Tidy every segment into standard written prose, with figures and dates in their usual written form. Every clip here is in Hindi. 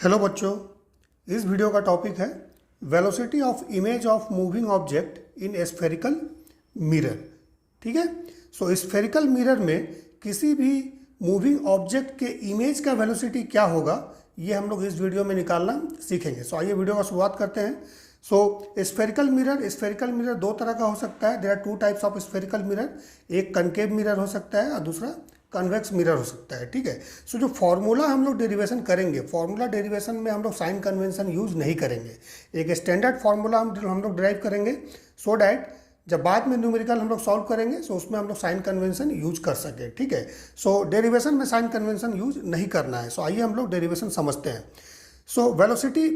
हेलो बच्चों, इस वीडियो का टॉपिक है velocity of image of moving object in spherical mirror. ठीक है। सो स्फेरिकल मिरर में किसी भी मूविंग ऑब्जेक्ट के इमेज का वेलोसिटी क्या होगा, ये हम लोग इस वीडियो में निकालना सीखेंगे। सो आइए वीडियो का शुरुआत करते हैं। सो स्फेरिकल मिरर दो तरह का हो सकता है। There are two types of spherical mirror. एक कनकेव मिरर हो सकता है और दूसरा कन्वेक्स मिरर हो सकता है। ठीक है। सो जो फॉर्मूला हम लोग डेरिवेशन करेंगे, फॉर्मूला डेरिवेशन में हम लोग साइन कन्वेंशन यूज नहीं करेंगे। एक स्टैंडर्ड फॉर्मूला हम लोग ड्राइव करेंगे सो डैट जब बाद में न्यूमेरिकल हम लोग सॉल्व करेंगे सो उसमें हम लोग साइन कन्वेंशन यूज कर सके। ठीक है। सो डेरिवेशन में साइन कन्वेंशन यूज नहीं करना है। सो आइए हम लोग डेरिवेशन समझते हैं। सो वेलोसिटी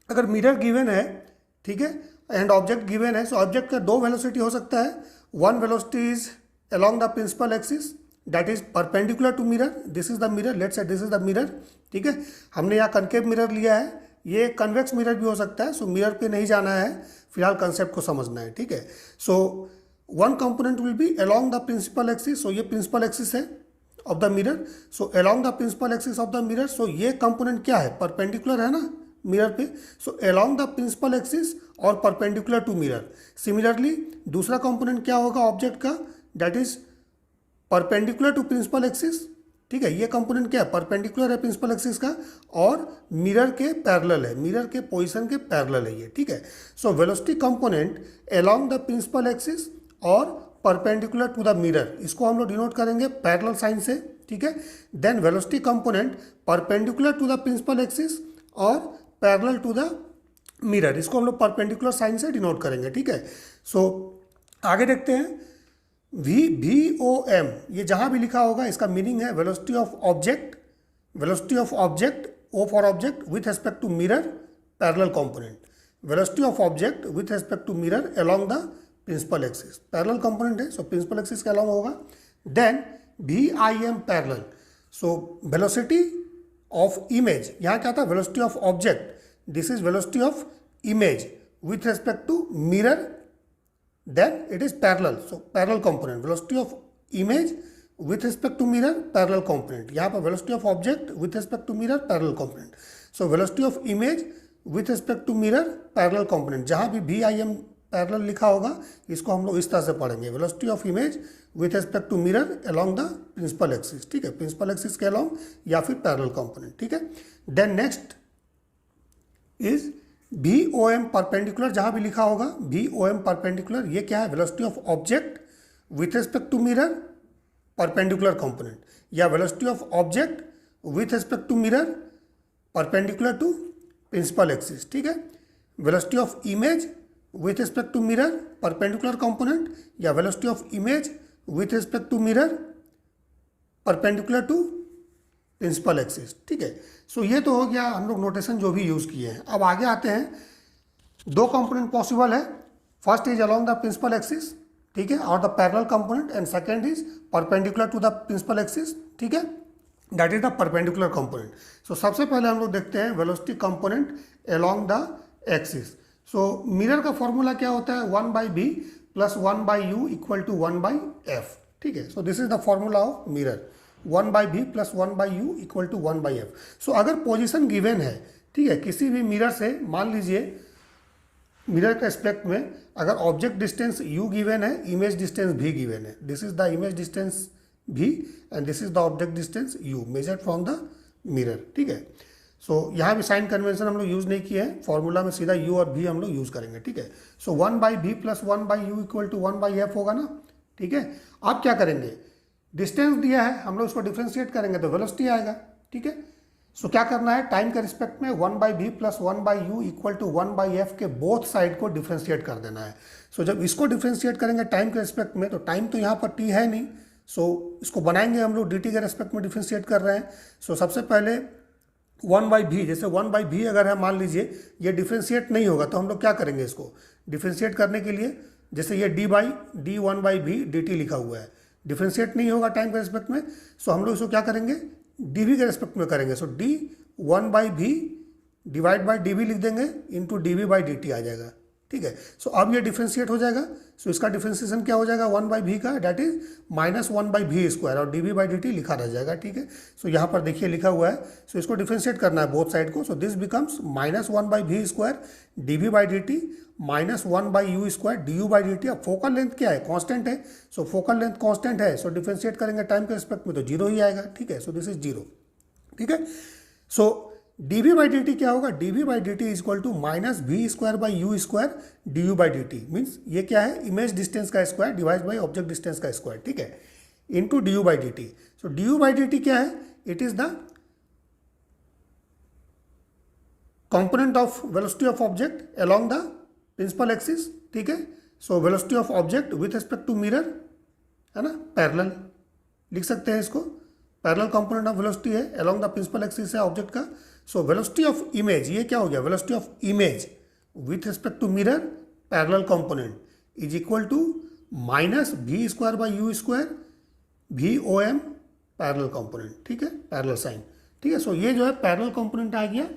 अगर मिरर गिवन है, ठीक है, एंड ऑब्जेक्ट गिवन है, सो ऑब्जेक्ट का दो वेलोसिटी हो सकता है। One velocity is along the principal axis that is perpendicular to mirror. this is the mirror, let's say this is the mirror. ठीक है। हमने यहाँ कनकेव मिरर लिया है, ये कन्वेक्स मिरर भी हो सकता है। सो मिरर पे नहीं जाना है, फिलहाल कंसेप्ट को समझना है। ठीक है। So one component will be along the principal axis. So ये प्रिंसिपल एक्सिस है of the mirror. So along the principal axis of the mirror, so ये कंपोनेंट क्या है, परपेंडिकुलर है ना मिरर पे। So along the principal axis और परपेंडिकुलर टू मिरर। सिमिलरली दूसरा कंपोनेंट क्या होगा ऑब्जेक्ट का, that is perpendicular to principal axis. ठीक है। ये कंपोनेंट क्या है, परपेंडिकुलर है प्रिंसिपल एक्सिस का और मिरर के पैरेलल है, मिरर के पोजीशन के पैरेलल है ये। ठीक है। So velocity component along the principal axis और परपेंडिकुलर टू द मिरर, इसको हम लोग डिनोट करेंगे पैरेलल साइन से। ठीक है। Then velocity component perpendicular to the principal axis और पैरेलल टू द मिरर, इसको हम लोग परपेंडिकुलर साइन से डिनोट करेंगे। ठीक है। सो आगे देखते हैं। VOM, ये जहाँ भी लिखा होगा इसका मीनिंग है velocity of object, velocity of object, O for object with respect to mirror parallel component, velocity of object with respect to mirror along the principal axis. Parallel component है, सो प्रिंसिपल एक्सिस के अलोंग होगा। Then VIM parallel, so velocity of image, यहाँ क्या था, velocity of object, this is velocity of image with respect to mirror, then it is parallel. So parallel component, velocity of image with respect to mirror, parallel component. यहाँ पर velocity of object with respect to mirror, parallel component. So velocity of image with respect to mirror, parallel component. जहाँ भी VIM parallel लिखा होगा इसको हम लोग इस तरह से पढ़ेंगे, velocity of image with respect to mirror along the principal axis. ठीक है, principal axis के along या फिर parallel component. ठीक है। Then next is VOM perpendicular, जहाँ भी लिखा होगा VOM परपेंडिकुलर, ये क्या है, velocity of object with respect to mirror perpendicular component, या velocity of object with respect to mirror perpendicular to principal axis. ठीक है। Velocity of image with respect to mirror perpendicular component, या velocity of image with respect to mirror perpendicular to principal axis. ठीक है। सो ये तो हो गया हम लोग नोटेशन जो भी यूज़ किए हैं। अब आगे आते हैं। दो कंपोनेंट पॉसिबल है, first is along the principal axis, ठीक है, और the parallel component, and second is perpendicular to the principal axis. ठीक है, that is the perpendicular component. So सबसे पहले हम लोग देखते हैं velocity component along the axis. So mirror का फॉर्मूला क्या होता है, 1/b plus 1/u equal to 1/f। ठीक है। So this is the formula of mirror, 1/b plus 1/u equal to 1/f। So अगर पोजीशन गिवन है, ठीक है, किसी भी मिरर से, मान लीजिए मिरर के एस्पेक्ट में अगर ऑब्जेक्ट डिस्टेंस u गिवन है, इमेज डिस्टेंस भी गिवन है, this is the image distance v and this is the object distance u measured from the mirror. ठीक है। सो यहाँ भी साइन कन्वेंशन हम लोग यूज़ नहीं किए हैं, फॉर्मूला में सीधा u और v हम लोग यूज़ करेंगे। ठीक है। सो 1/b plus 1/u equal to 1/f होगा ना। ठीक है। अब क्या करेंगे, डिस्टेंस दिया है, हम लोग उसको डिफ्रेंशिएट करेंगे तो वेलोसिटी आएगा। ठीक है। सो क्या करना है, टाइम के रिस्पेक्ट में 1/b plus 1/u equal to 1/f के बोथ साइड को डिफ्रेंशिएट कर देना है। सो जब इसको डिफ्रेंशिएट करेंगे टाइम के रिस्पेक्ट में, तो टाइम तो यहाँ पर t है नहीं, सो इसको बनाएंगे हम लोग dt के रिस्पेक्ट में डिफ्रेंशिएट कर रहे हैं। सो सबसे पहले 1/b, जैसे 1/b अगर है, मान लीजिए ये डिफ्रेंशिएट नहीं होगा तो हम लोग क्या करेंगे, इसको डिफ्रेंशिएट करने के लिए, जैसे ये d 1/b dt लिखा हुआ है, डिफ्रेंशिएट नहीं होगा टाइम के रिस्पेक्ट में, सो हम लोग इसको क्या करेंगे, dv के रिस्पेक्ट में करेंगे। सो d 1/b divide by dv लिख देंगे, इंटू dv बाई dt आ जाएगा। ठीक है। सो अब ये डिफ्रेंशिएट हो जाएगा। सो इसका डिफ्रेंशिएशन क्या हो जाएगा 1/v का, डेट इज -1/v², और dv/dt लिखा रह जाएगा, ठीक है। सो यहाँ पर देखिए लिखा हुआ है। सो इसको डिफ्रेंशिएट करना है बोथ साइड को। सो this becomes -1/v² dv/dt -1/u² du/dt। अब फोकल लेंथ क्या है, कांस्टेंट है। सो फोकल लेंथ कांस्टेंट है, सो डिफ्रेंशिएट करेंगे टाइम के रिस्पेक्ट में तो 0 ही आएगा, ठीक है। सो दिस इज 0, ठीक है। सो dv/dt क्या होगा, dv/dt is equal to -v²/u² du/dt। Means ये क्या है, इमेज डिस्टेंस का square divide by object distance का स्क्वायर, ठीक है, इनटू du/dt। सो du/dt क्या है, it is the component of velocity of object along the principal axis, ठीक है। So velocity of object with respect to mirror, है ना, पैरेलल लिख सकते हैं इसको। पैरेलल कंपोनेंट ऑफ वेलोसिटी है, अलोंग द प्रिंसिपल एक्सिस है ऑब्जेक्ट का। सो वेलोसिटी ऑफ इमेज, ये क्या हो गया, velocity of image with respect to mirror parallel component is equal to -v²/u² VOM parallel component, ठीक है, पैरेलल साइन, ठीक है। सो ये जो है पैरेलल कंपोनेंट आ गया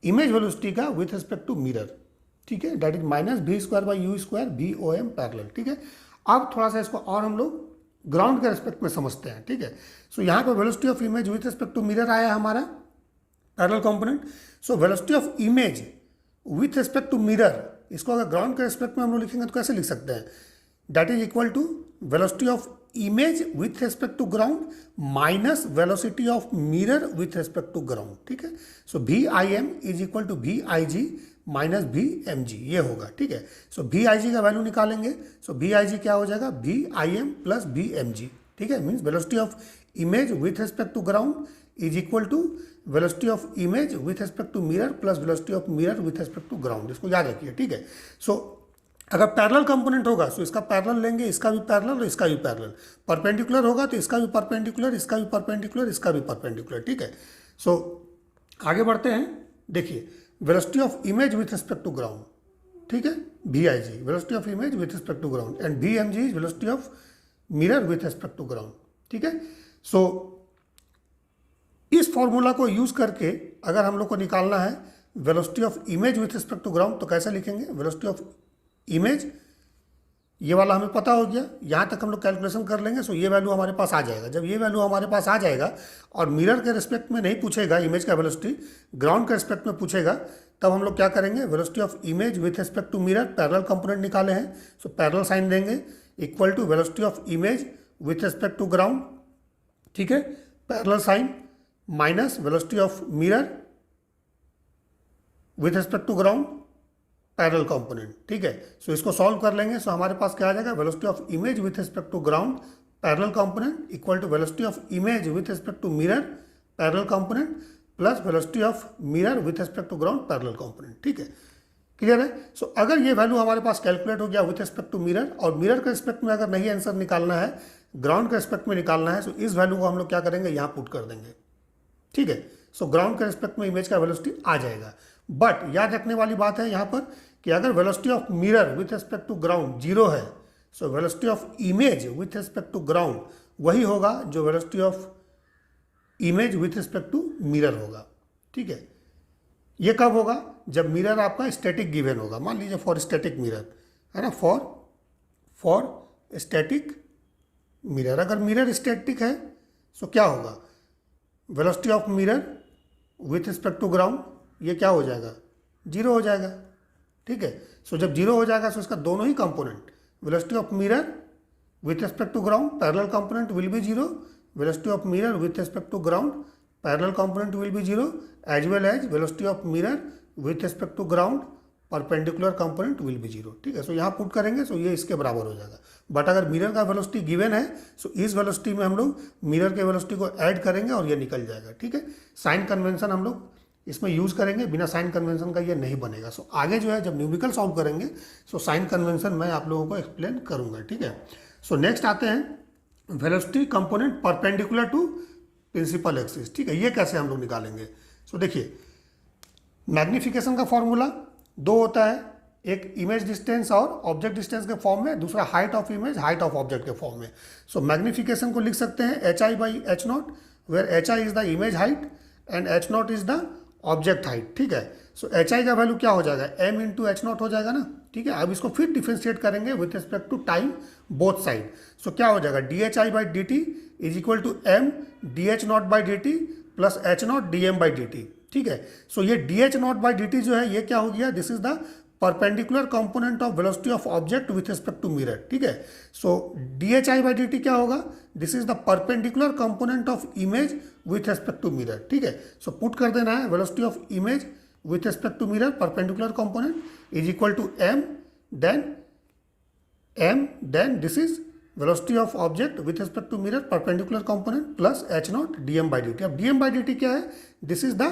इमेज वेलोसिटी का विथ रिस्पेक्ट टू मिरर, ठीक है, that is -v²/u² VOM parallel, ठीक है। अब थोड़ा सा इसको और हम लोग ग्राउंड के रिस्पेक्ट में समझते हैं, ठीक है। सो यहाँ पर velocity of image with respect to mirror आया हमारा parallel component. So velocity of image with respect to mirror, इसको अगर ग्राउंड के रिस्पेक्ट में हम लोग लिखेंगे तो कैसे लिख सकते हैं, that is equal to velocity of image with respect to ground minus velocity of mirror with respect to ground, ठीक है। So VIM is equal to VIG minus VMG, ये होगा, ठीक है। सो VIG का वैल्यू निकालेंगे। सो VIG क्या हो जाएगा, VIM प्लस VMG, ठीक है। Means velocity of image with respect to ground is equal to velocity of image with respect to mirror plus velocity of mirror with respect to ground, इसको याद रखिए, ठीक है। सो अगर पैरेलल कंपोनेंट होगा तो इसका पैरेलल लेंगे, इसका भी पैरेलल और इसका भी पैरेलल। परपेंडिकुलर होगा तो इसका भी परपेंडिकुलर, इसका भी परपेंडिकुलर, इसका भी परपेंडिकुलर, ठीक है। सो आगे बढ़ते हैं। देखिए velocity of image with respect to ground, ठीक है, VIG velocity of image with respect to ground and VMG is velocity of mirror with respect to ground, ठीक है। सो इस फॉर्मूला को यूज करके अगर हम लोग को निकालना है velocity of image with respect to ground तो कैसे लिखेंगे, वेलोसिटी ऑफ इमेज, ये वाला हमें पता हो गया, यहाँ तक हम लोग कैलकुलेशन कर लेंगे। सो ये वैल्यू हमारे पास आ जाएगा। जब ये वैल्यू हमारे पास आ जाएगा और मिरर के रिस्पेक्ट में नहीं पूछेगा इमेज का वेलोसिटी, ग्राउंड के रिस्पेक्ट में पूछेगा, तब हम लोग क्या करेंगे, velocity of image with respect to mirror parallel component निकाले हैं, सो पैरेलल साइन देंगे, equal to velocity of image with respect to ground, ठीक है, parallel sign minus velocity of mirror with respect to ground parallel component, ठीक है। सो इसको सॉल्व कर लेंगे। सो हमारे पास क्या आ जाएगा, velocity of image with respect to ground parallel component equal to velocity of image with respect to mirror parallel component plus velocity of mirror with respect to ground parallel component, ठीक है, क्लियर है। सो अगर ये वैल्यू हमारे पास कैलकुलेट हो गया विथ रिस्पेक्ट टू मिरर, और मिरर के रिस्पेक्ट में अगर नहीं आंसर निकालना है, ग्राउंड के रिस्पेक्ट में निकालना है, सो इस वैल्यू को हम लोग क्या करेंगे, यहाँ पुट कर देंगे, ठीक है। सो ग्राउंड के रिस्पेक्ट में इमेज का वेलोसिटी आ जाएगा। बट याद रखने वाली बात है यहाँ पर कि अगर velocity of mirror with respect to ground 0 है, so velocity of image with respect to ground वही होगा जो velocity of image with respect to mirror होगा, ठीक है। ये कब होगा, जब मिरर आपका स्टैटिक गिवन होगा। मान लीजिए फॉर स्टैटिक मिरर, है ना, फॉर स्टैटिक मिरर, अगर मिरर स्टैटिक है सो क्या होगा, velocity of mirror with respect to ground ये क्या हो जाएगा, 0 हो जाएगा, ठीक है। सो जब 0 हो जाएगा तो इसका दोनों ही component, velocity of mirror with respect to ground parallel component will be 0, velocity of mirror with respect to ground parallel component will be 0, as well as velocity of mirror with respect to ground perpendicular component will be 0, ठीक है। सो यहाँ पुट करेंगे, सो ये इसके बराबर हो जाएगा। बट अगर मिरर का वेलोसिटी गिवन है, सो इस वेलोसिटी में हम लोग मिरर के वेलोसिटी को ऐड करेंगे और ये निकल जाएगा, ठीक है। साइन कन्वेंशन हम लोग इसमें यूज़ करेंगे, बिना साइन कन्वेंशन का ये नहीं बनेगा। सो आगे जो है जब न्यूमेरिकल सॉल्व करेंगे, सो साइन कन्वेंशन मैं आप लोगों को एक्सप्लेन करूँगा, ठीक है। सो नेक्स्ट आते हैं velocity component perpendicular to principal axis, ठीक है। ये कैसे हम लोग निकालेंगे, सो देखिए मैग्नीफिकेशन का फॉर्मूला 2 होता है, एक इमेज डिस्टेंस और ऑब्जेक्ट डिस्टेंस के फॉर्म में, दूसरा height of image height of object के फॉर्म में। सो मैग्नीफिकेशन को लिख सकते हैं HI/H0, where HI is the image height and H0 is the object height, ठीक है। सो एच आई का वैल्यू क्या हो जाएगा, एम इंटू एच नॉट हो जाएगा ना, ठीक है। अब इसको फिर डिफ्रेंशिएट करेंगे with respect to time both side. So क्या हो जाएगा, D H I by D T is equal to M D H naught by D T plus H naught D M by D T, ठीक है। सो ये D H naught by D T जो है ये क्या हो गया, this is the perpendicular component of velocity of object with respect to mirror, ठीक है। सो D H I by D T क्या होगा, this is the perpendicular component of image with respect to mirror, ठीक है। सो पुट कर देना है velocity of image with respect to mirror perpendicular component is equal to m then this is velocity of object with respect to mirror perpendicular component plus h naught dm by dt। अब dm by dt क्या है, this is the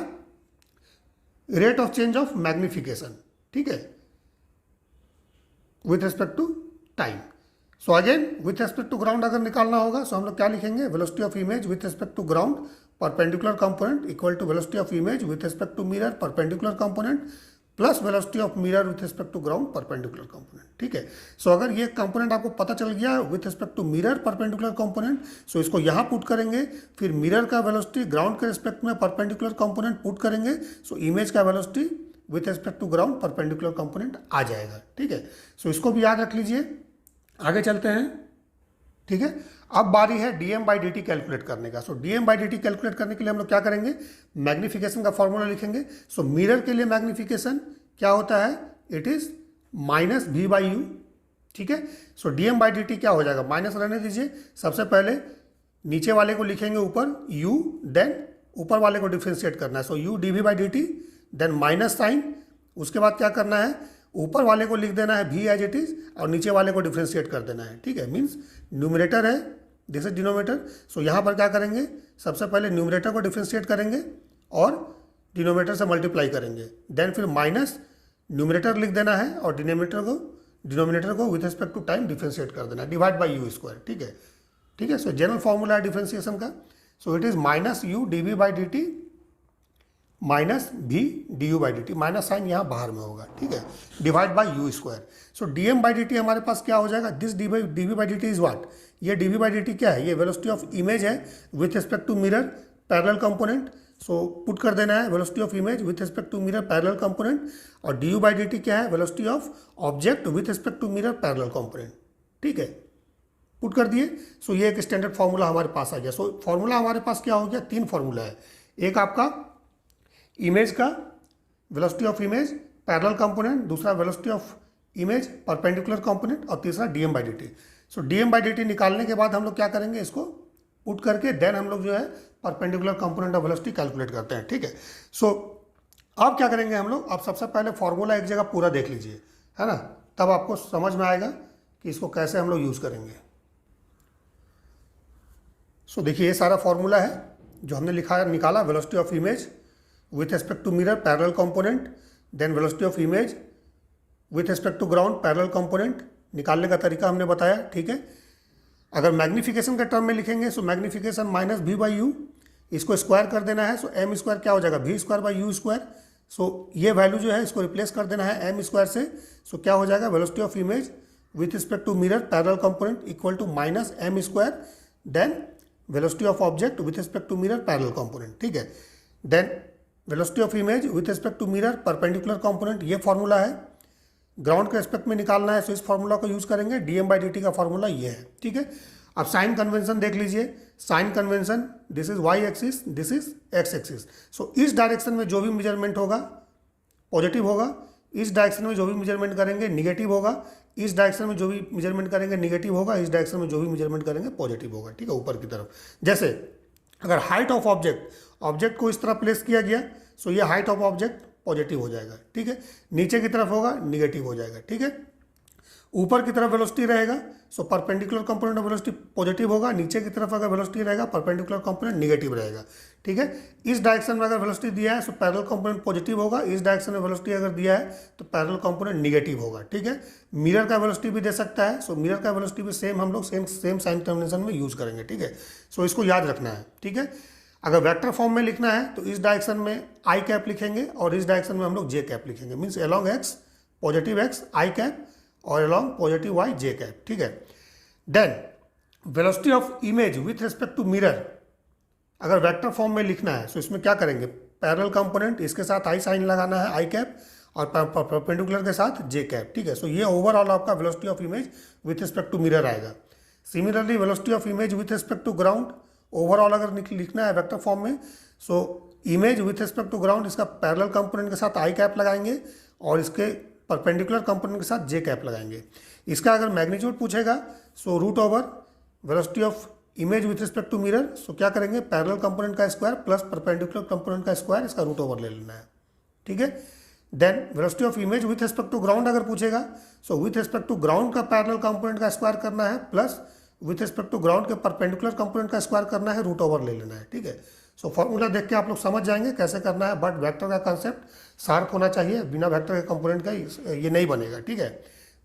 rate of change of magnification, ठीक है, with respect to time। So again with respect to ground अगर निकालना होगा सो हम लोग क्या लिखेंगे, velocity of image with respect to ground perpendicular component equal to velocity of image with respect to mirror perpendicular component plus velocity of mirror with respect to ground perpendicular component, ठीक है। सो अगर ये कंपोनेंट आपको पता चल गया with respect to mirror perpendicular component, so इसको यहाँ पुट करेंगे, फिर मिरर का वेलोसिटी ग्राउंड के रिस्पेक्ट में परपेंडिकुलर कंपोनेंट पुट करेंगे, सो इमेज का velocity with respect to ground perpendicular component आ जाएगा, ठीक है। सो इसको भी याद रख लीजिए, आगे चलते हैं, ठीक है। अब बारी है DM by D T calculate करने का। So DM by D T calculate करने के लिए हम लोग क्या करेंगे, मैग्निफिकेशन का फॉर्मूला लिखेंगे। सो मिरर के लिए मैग्निफिकेशन क्या होता है, it is minus v by u, ठीक है। So DM by D T क्या हो जाएगा, माइनस रहने दीजिए, सबसे पहले नीचे वाले को लिखेंगे ऊपर यू, देन ऊपर वाले को डिफ्रेंशिएट करना है। So u D we by D t, then minus sign, उसके बाद क्या करना है, ऊपर वाले को लिख देना है भी एज इट इज और नीचे वाले को डिफ्रेंशिएट कर देना है, ठीक है। मीन्स न्यूमरेटर है, दिस इज डिनोमिनेटर। सो यहाँ पर क्या करेंगे, सबसे पहले न्यूमरेटर को डिफ्रेंशिएट करेंगे और डिनोमिनेटर से मल्टीप्लाई करेंगे, देन फिर माइनस न्यूमरेटर लिख देना है और डिनोमिनेटर को with respect to time differentiate कर देना है, डिवाइड बाई यू स्क्वायर, ठीक है, ठीक है। सो जनरल फॉर्मूला है डिफ्रेंशिएशन का। So it is minus U D we by D T minus V D U by D T, minus sign यहाँ बाहर में होगा, ठीक है, divide by U square. So D M by D T हमारे पास क्या हो जाएगा, this D we by D T is what, ये D we by D T क्या है, ये वेलोसिटी ऑफ इमेज है with respect to mirror parallel component. So put कर देना है velocity of image with respect to mirror parallel component, और D U by D T क्या है, velocity of object with respect to mirror parallel component, ठीक है, पुट कर दिए। सो ये एक स्टैंडर्ड फार्मूला हमारे पास आ गया। सो फार्मूला हमारे पास क्या हो गया, तीन फार्मूला है, एक आपका इमेज का velocity of image parallel component, दूसरा velocity of image perpendicular component और तीसरा DM by D T. So DM by D T निकालने के बाद हम लोग क्या करेंगे, इसको पुट करके देन हम लोग जो है perpendicular component of velocity calculate करते हैं, ठीक है। सो अब क्या करेंगे हम लोग, अब सबसे पहले फार्मूला एक जगह पूरा देख लीजिए, है ना, तब आपको समझ में आएगा कि इसको कैसे हम लोग यूज़ करेंगे। सो देखिए ये सारा फार्मूला है जो हमने निकाला, velocity of image with respect to mirror parallel component, then velocity of image with respect to ground parallel component, निकालने का तरीका हमने बताया, ठीक है। अगर मैग्निफिकेशन के टर्म में लिखेंगे सो मैग्निफिकेशन माइनस भी बाई यू, इसको स्क्वायर कर देना है, सो एम स्क्वायर क्या हो जाएगा, भी स्क्वायर बाई यू स्क्वायर। सो ये वैल्यू जो है इसको रिप्लेस कर देना है एम स्क्वायर से, सो क्या हो जाएगा, velocity of image with respect to mirror parallel component equal to minus m square, then velocity of object with respect to mirror parallel component, ठीक है, then velocity of image with respect to mirror perpendicular component, ये फार्मूला है। ग्राउंड के रिस्पेक्ट में निकालना है, सो इस फार्मूला को यूज़ करेंगे, डीएम बाई डी टी का फार्मूला ये है, ठीक है। अब साइन कन्वेंशन देख लीजिए, sign convention this is Y axis, this is X axis. So इस डायरेक्शन में जो भी मेजरमेंट होगा पॉजिटिव होगा, इस डायरेक्शन में जो भी मेजरमेंट करेंगे निगेटिव होगा, इस डायरेक्शन में जो भी मेजरमेंट करेंगे निगेटिव होगा, इस डायरेक्शन में जो भी मेजरमेंट करेंगे पॉजिटिव होगा, ठीक है, ऊपर की तरफ। जैसे अगर हाइट ऑफ ऑब्जेक्ट को इस तरह प्लेस किया गया, सो ये हाइट ऑफ ऑब्जेक्ट पॉजिटिव हो जाएगा, ठीक है, नीचे की तरफ होगा निगेटिव हो जाएगा, ठीक है। ऊपर की तरफ वेलोसिटी रहेगा, so perpendicular component of velocity positive होगा, नीचे की तरफ अगर वेलोसिटी रहेगा परपेंडिकुलर कंपोनेंट निगेटिव रहेगा, ठीक है। इस डायरेक्शन में अगर वेलोसिटी दिया है सो पैरेलल कंपोनेंट पॉजिटिव होगा, इस डायरेक्शन में वेलोसिटी अगर दिया है तो पैरेलल कंपोनेंट निगेटिव होगा, ठीक है। मिरर का वेलोसिटी भी दे सकता है, सो मिरर का वेलोसिटी भी सेम हम लोग सेम साइन कन्वेंशन में यूज़ करेंगे, ठीक है। सो इसको याद रखना है, ठीक है। अगर वेक्टर फॉर्म में लिखना है तो इस डायरेक्शन में आई कैप लिखेंगे और इस डायरेक्शन में हम लोग जे कैप लिखेंगे, means along X positive X I cap और along positive Y J cap, ठीक है। Then velocity of image with respect to mirror अगर वेक्टर फॉर्म में लिखना है तो इसमें क्या करेंगे, पैरेलल कंपोनेंट इसके साथ आई साइन लगाना है आई कैप, और परपेंडिकुलर के साथ जे कैप, ठीक है। सो ये ओवरऑल आपका velocity of image with respect to mirror आएगा। Similarly velocity of image with respect to ground, overall अगर लिखना है वेक्टर फॉर्म में, so image with respect to ground इसका पैरेलल कंपोनेंट के साथ आई कैप लगाएंगे और इसके परपेंडिकुलर कंपोनेंट के साथ जे कैप लगाएंगे। इसका अगर मैग्नीट्यूड पूछेगा so root over velocity of image with respect to mirror, so क्या करेंगे, पैरेलल कंपोनेंट का स्क्वायर प्लस परपेंडिकुलर कंपोनेंट का स्क्वायर, इसका रूट ओवर ले लेना है, ठीक है। Then velocity of image with respect to ground अगर पूछेगा, so with respect to ground का पैरेलल कंपोनेंट का स्क्वायर करना है plus with respect to ground के परपेंडिकुलर कंपोनेंट का स्क्वायर करना है, रूट ओवर ले लेना है, ठीक है। सो फॉर्मूला देख के आप लोग समझ जाएंगे कैसे करना है, बट वेक्टर का कंसेप्ट शार्प होना चाहिए, बिना वेक्टर के कंपोनेंट का ये नहीं बनेगा, ठीक है।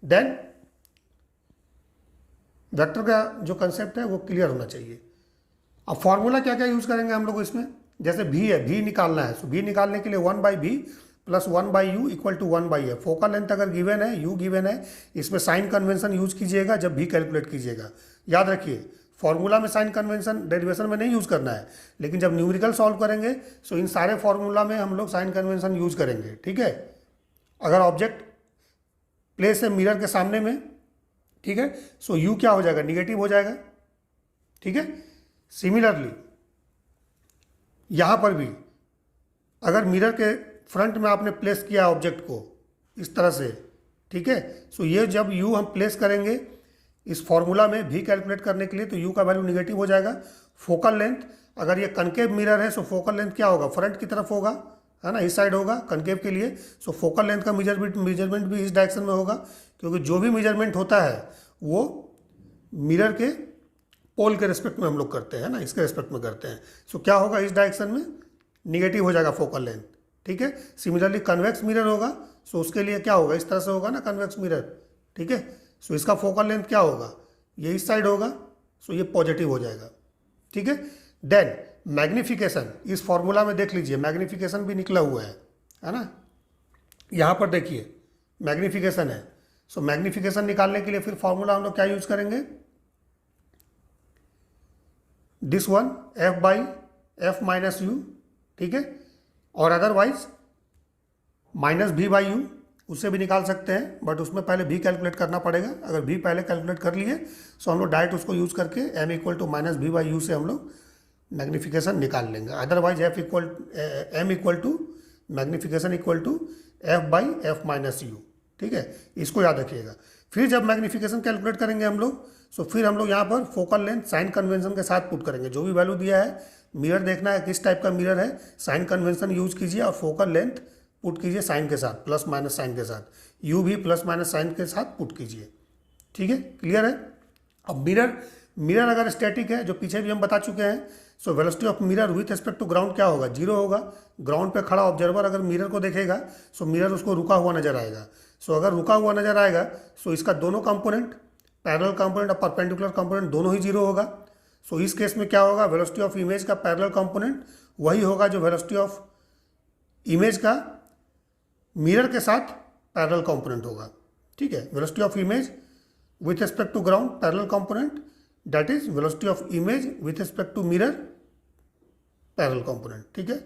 देन वेक्टर का जो कंसेप्ट है वो क्लियर होना चाहिए। अब फॉर्मूला क्या क्या यूज़ करेंगे हम लोग इसमें, जैसे भी है, भी निकालना है, सो भी निकालने के लिए 1/v plus 1/u equal to 1/f। Focal length अगर गिवन है, u गिवन है, इसमें साइन कन्वेंशन यूज कीजिएगा जब भी कैलकुलेट कीजिएगा। याद रखिए फॉर्मूला में साइन कन्वेंशन डेरिवेशन में नहीं यूज़ करना है, लेकिन जब न्यूमेरिकल सॉल्व करेंगे सो इन सारे फॉर्मूला में हम लोग साइन कन्वेंशन यूज करेंगे, ठीक है। अगर ऑब्जेक्ट प्लेस है मिरर के सामने में, ठीक है, सो u क्या हो जाएगा, निगेटिव हो जाएगा, ठीक है। सिमिलरली यहाँ पर भी अगर मिरर के फ्रंट में आपने प्लेस किया ऑब्जेक्ट को इस तरह से, ठीक है, सो ये जब u हम प्लेस करेंगे इस फॉर्मूला में भी कैलकुलेट करने के लिए तो u का वैल्यू निगेटिव हो जाएगा। फोकल लेंथ अगर ये कनकेव मिरर है सो फोकल लेंथ क्या होगा, फ्रंट की तरफ होगा, है ना, इस साइड होगा कनकेव के लिए। सो फोकल लेंथ का मेजरमेंट भी इस डायरेक्शन में होगा, क्योंकि जो भी मेजरमेंट होता है वो मिरर के पोल के रिस्पेक्ट में हम लोग करते हैं ना, इसके रिस्पेक्ट में करते हैं। सो क्या होगा, इस डायरेक्शन में निगेटिव हो जाएगा फोकल लेंथ, ठीक है। सिमिलरली कन्वेक्स मिरर होगा, सो उसके लिए क्या होगा, इस तरह से होगा ना कन्वेक्स मिरर, ठीक है। सो इसका फोकल लेंथ क्या होगा, ये इस साइड होगा, सो ये पॉजिटिव हो जाएगा, ठीक है। देन मैग्निफिकेशन इस फॉर्मूला में देख लीजिए, मैग्निफिकेशन भी निकला हुआ है ना, यहाँ पर देखिए मैग्निफिकेशन है। सो मैग्निफिकेशन निकालने के लिए फिर फॉर्मूला हम लोग क्या यूज करेंगे, this one f/f minus u, ठीक है, और अदरवाइज माइनस v/u उससे भी निकाल सकते हैं, बट उसमें पहले भी कैलकुलेट करना पड़ेगा। अगर भी पहले कैलकुलेट कर लिए सो हम लोग डायरेक्ट उसको यूज़ करके m equal to minus v/u से हम लोग मैग्निफिकेशन निकाल लेंगे। Otherwise m equal to magnification equal to f/f minus u, ठीक है, इसको याद रखिएगा। फिर जब मैग्निफिकेशन कैलकुलेट करेंगे हम लोग, सो फिर हम लोग यहाँ पर फोकल लेंथ साइन कन्वेंशन के साथ पुट करेंगे। जो भी वैल्यू दिया है, मिरर देखना है किस टाइप का मिरर है, साइन कन्वेंशन यूज कीजिए और फोकल लेंथ पुट कीजिए साइन के साथ, प्लस माइनस साइन के साथ, यू भी प्लस माइनस साइन के साथ पुट कीजिए, ठीक है, क्लियर है। अब मिरर अगर स्टैटिक है, जो पीछे भी हम बता चुके हैं, so velocity of mirror with respect to ground क्या होगा, जीरो होगा। ग्राउंड पे खड़ा ऑब्जर्वर अगर मिरर को देखेगा सो मिरर उसको रुका हुआ नजर आएगा। सो अगर रुका हुआ नजर आएगा सो इसका दोनों कंपोनेंट, पैरेलल कंपोनेंट और परपेंडिकुलर कंपोनेंट दोनों ही जीरो होगा। सो इस केस में क्या होगा, वेलोसिटी ऑफ इमेज का पैरेलल कंपोनेंट वही होगा जो वेलोसिटी ऑफ इमेज का मिरर के साथ पैरेलल कंपोनेंट होगा, ठीक है। Velocity of image with respect to ground parallel component, that is velocity of image with respect to mirror parallel component, ठीक है,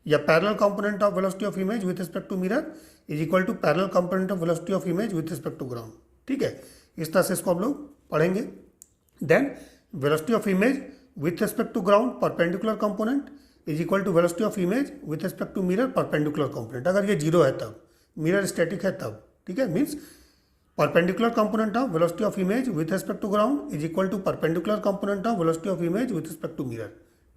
या parallel component of velocity of image with respect to mirror is equal to parallel component of velocity of image with respect to ground, ठीक है। इस तरह से इसको हम लोग पढ़ेंगे। Then velocity of image with respect to ground perpendicular component is equal to velocity of image with respect to mirror perpendicular component. अगर ये जीरो है तब, मिरर स्टैटिक है तब, ठीक है, means perpendicular component of velocity of image with respect to ground is equal to perpendicular component of velocity of image with respect to mirror,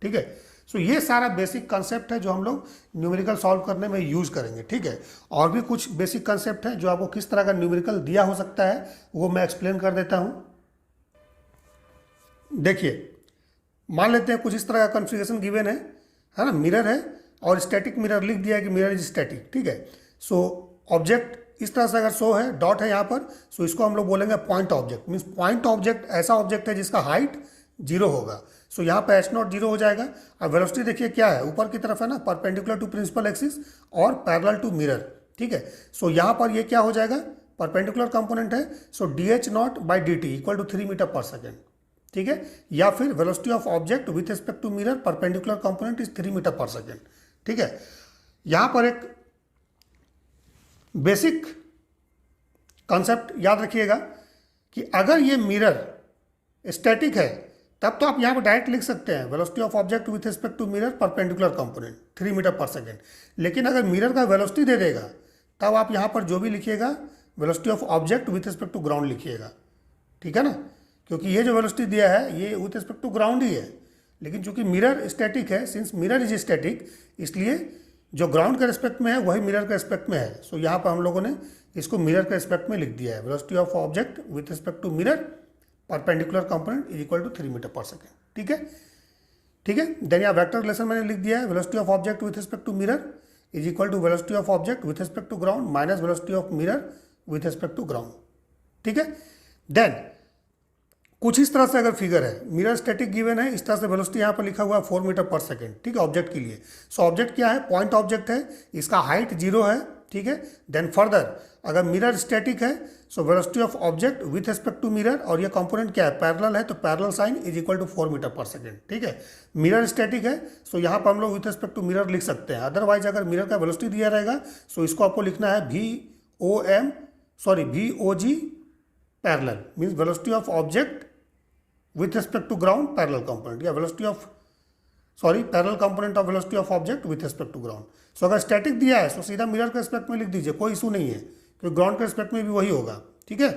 ठीक है। सो ये सारा बेसिक कंसेप्ट है जो हम लोग न्यूमेरिकल सॉल्व करने में यूज करेंगे, ठीक है। और भी कुछ बेसिक कंसेप्ट है जो आपको किस तरह का न्यूमेरिकल दिया हो सकता है वो मैं एक्सप्लेन कर देता हूँ। देखिए मान लेते हैं कुछ इस तरह का कॉन्फ़िगरेशन गिवन है ना, मिरर है और स्टैटिक मिरर लिख दिया है कि मिरर इज स्टैटिक, ठीक है। सो ऑब्जेक्ट इस तरह से अगर शो है, डॉट है यहाँ पर, सो इसको हम लोग बोलेंगे point object. Means point object ऐसा ऑब्जेक्ट है जिसका हाइट जीरो होगा। सो यहाँ पे h0 जीरो हो जाएगा। और वेलोसिटी देखिए क्या है, ऊपर की तरफ है ना, परपेंडिकुलर टू प्रिंसिपल एक्सिस और पैरेलल टू मिरर, ठीक है। सो यहाँ पर ये क्या हो जाएगा, परपेंडिकुलर कंपोनेंट है, so dh0 by dt equal to 3 metre पर सेकेंड, ठीक है, या फिर velocity of object with respect to mirror perpendicular component is 3 metre पर सेकेंड। ठीक है, यहां पर एक बेसिक कॉन्सेप्ट याद रखिएगा कि अगर ये मिरर स्टैटिक है तब तो आप यहाँ पर डायरेक्ट लिख सकते हैं velocity of object with respect to mirror perpendicular component 3 metre पर सेकेंड। लेकिन अगर मिरर का वेलोसिटी दे देगा तब आप यहाँ पर जो भी लिखिएगा velocity of object with respect to ground लिखिएगा। ठीक है ना, क्योंकि ये जो वेलोसिटी दिया है ये विथ रिस्पेक्ट टू ग्राउंड ही है, लेकिन चूंकि मिरर स्टैटिक है, सिंस मिरर इज स्टैटिक, इसलिए जो ग्राउंड के रिस्पेक्ट में है वही मिरर के रिस्पेक्ट में है। सो यहाँ पर हम लोगों ने इसको मिरर के रिस्पेक्ट में लिख दिया है, velocity of object with respect to mirror perpendicular component is equal to 3 metre पर सेकेंड। ठीक है, ठीक है, देन यहाँ वेक्टर रिलेशन मैंने लिख दिया है, velocity of object with respect to mirror is equal to velocity of object with respect to ground minus velocity of mirror with respect to ground. ठीक है, देन कुछ इस तरह से अगर फिगर है, मिरर स्टैटिक गिवन है, इस तरह से वेलोसिटी यहाँ पर लिखा हुआ है 4 मीटर पर सेकेंड। ठीक है, ऑब्जेक्ट के लिए। सो ऑब्जेक्ट क्या है, पॉइंट ऑब्जेक्ट है, इसका हाइट 0 है। ठीक है, देन फर्दर अगर मिरर स्टैटिक है so velocity of object with respect to mirror, और ये कंपोनेंट क्या है, पैरेलल है, तो parallel sign is equal to 4 metre पर सेकेंड। ठीक है, मिरर स्टैटिक है सो यहाँ पर हम लोग विथ रिस्पेक्ट टू मिरर लिख सकते हैं। अदरवाइज अगर मिरर का वेलोसिटी दिया रहेगा सो इसको आपको लिखना है VOG parallel, means velocity of object with respect to ground parallel component, या parallel component of velocity of object with respect to ground. So अगर स्टैटिक दिया है तो सीधा मिरर के रिस्पेक्ट में लिख दीजिए, कोई इशू नहीं है, क्योंकि ग्राउंड के रिस्पेक्ट में भी वही होगा। ठीक है,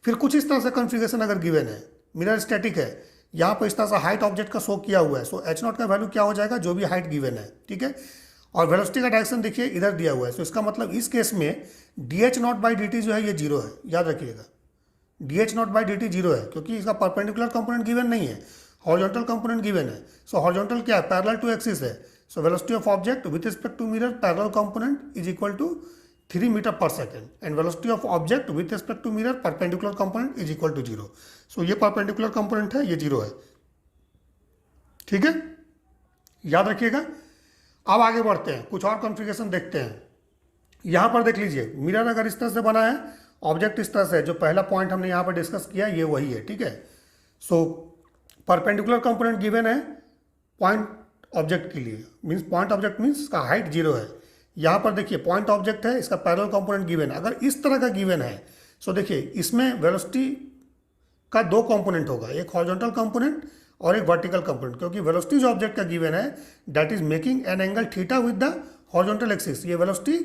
फिर कुछ इस तरह से कॉन्फ़िगरेशन अगर गिवन है, मिरर स्टैटिक है, यहाँ पर इस तरह से हाइट ऑब्जेक्ट का शो किया हुआ है, सो h0 का वैल्यू क्या हो जाएगा, जो भी हाइट गिवन है। ठीक है, और वेलोसिटी का डायरेक्शन देखिए इधर दिया हुआ है, सो इसका मतलब इस केस में dh0/dt जो है ये 0 है, याद रखिएगा dh0/dt 0 है, क्योंकि इसका परपेंडिकुलर कंपोनेंट गिवन नहीं है, हॉरिजॉन्टल कंपोनेंट गिवन है। सो हॉरिजॉन्टल क्या है, पैरेलल टू एक्सिस है। So velocity of object with respect to mirror parallel component is equal to 3 metre पर second, and velocity of object with respect to mirror perpendicular component is equal to 0। So ये परपेंडिकुलर कंपोनेंट है, ये 0 है। ठीक है, याद रखिएगा। अब आगे बढ़ते हैं, कुछ और कॉन्फ़िगरेशन देखते हैं। यहाँ पर देख लीजिए, मिरर अगर इस तरह से बना है, ऑब्जेक्ट इस तरह से, जो पहला पॉइंट हमने यहाँ पर डिस्कस किया ये वही है। ठीक है, सो परपेंडिकुलर कंपोनेंट गिवन है पॉइंट ऑब्जेक्ट के लिए, मींस पॉइंट ऑब्जेक्ट मींस इसका हाइट 0 है। यहाँ पर देखिए पॉइंट ऑब्जेक्ट है, इसका पैरेलल कंपोनेंट गिवन है। अगर इस तरह का गिवन है सो देखिए इसमें वेलोसिटी का 2 कंपोनेंट होगा, एक हॉरिजॉन्टल कंपोनेंट और एक वर्टिकल कंपोनेंट, क्योंकि वेलोसिटी जो ऑब्जेक्ट का गिवन है that is making an angle theta with the horizontal axis. ये वेलोसिटी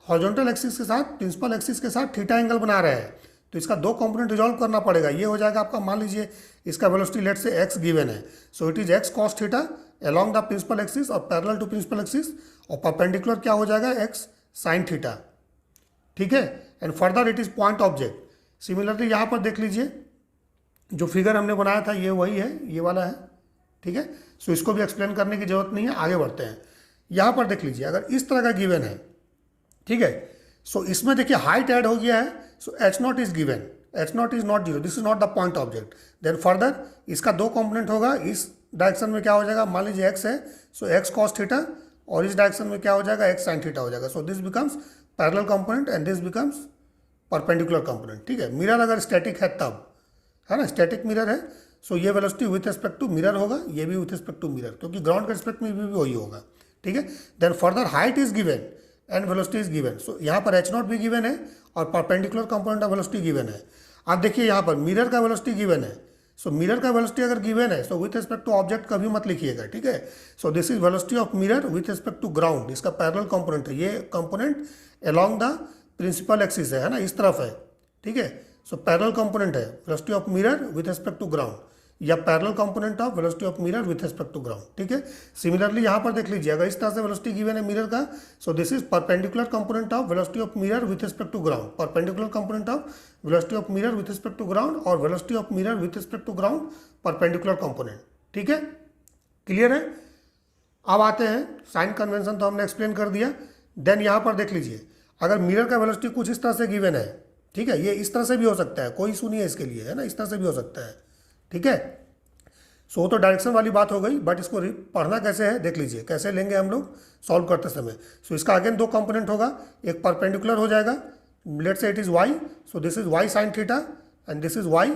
हॉरिजॉन्टल एक्सिस के साथ, प्रिंसिपल एक्सिस के साथ थीटा एंगल बना रहा है, तो इसका 2 कंपोनेंट रिजॉल्व करना पड़ेगा। ये हो जाएगा आपका, मान लीजिए इसका velocity let say x given है, so it is x cos theta along the principal axis और पैरेलल टू प्रिंसिपल एक्सिस, और परपेंडिकुलर क्या हो जाएगा, x sin थीटा। ठीक है, and further it is point object. Similarly यहाँ पर देख लीजिए जो फिगर हमने बनाया था ये वही है, ये वाला है। ठीक है, सो इसको भी एक्सप्लेन करने की जरूरत नहीं है, आगे बढ़ते हैं। यहाँ पर देख लीजिए अगर इस तरह का गिवन है, ठीक है, सो इसमें देखिए हाइट ऐड हो गया है, so h0 is given, h0 is not 0, this is not the point object. Then further इसका 2 कंपोनेंट होगा, इस डायरेक्शन में क्या हो जाएगा, मान लीजिए x है, सो x cos थीटा, और इस डायरेक्शन में क्या हो जाएगा, x sin थीटा हो जाएगा। सो this becomes parallel component and this becomes perpendicular component. ठीक है, मिरर अगर स्टैटिक है तब, है ना, स्टैटिक मिरर है, सो ये velocity with respect to mirror होगा, ये भी विथ रिस्पेक्ट टू मिरर, क्योंकि ग्राउंड के रिस्पेक्ट में भी वही होगा। ठीक है, then further height is given and velocity is given. So यहाँ पर h0 भी गिवन है और perpendicular component of velocity given है। अब देखिए यहाँ पर मिरर का वेलोसिटी गिवन है, सो मिरर का वेलोसिटी अगर गिवन है so with respect to object कभी मत लिखिएगा। ठीक है, so this is velocity of mirror with respect to ground, इसका पैरेलल कंपोनेंट है, ये component along the principal axis है ना, इस तरफ है। ठीक है, सो पैरेलल कंपोनेंट है velocity of mirror with respect to ground, या parallel component of velocity of mirror with respect to ground. ठीक है, सिमिलरली यहाँ पर देख लीजिए अगर इस तरह से वेलोसिटी गिवन है मिरर का, so this is perpendicular component of velocity of mirror with respect to ground, perpendicular component of velocity of mirror with respect to ground, और velocity of mirror with respect to ground perpendicular component. ठीक है, क्लियर है। अब आते हैं, साइन कन्वेंशन तो हमने एक्सप्लेन कर दिया। देन यहाँ पर देख लीजिए अगर मिरर का वेलोसिटी कुछ इस तरह से गिवन है, ठीक है, ये इस तरह से भी हो सकता है, कोई इशू नहीं है इसके लिए, है ना, इस तरह से भी हो सकता है। ठीक है, सो तो डायरेक्शन वाली बात हो गई, बट इसको पढ़ना कैसे है देख लीजिए, कैसे लेंगे हम लोग सॉल्व करते समय। सो इसका अगेन 2 कंपोनेंट होगा, एक परपेंडिकुलर हो जाएगा, लेट से it is y, so this is y sin theta and this is y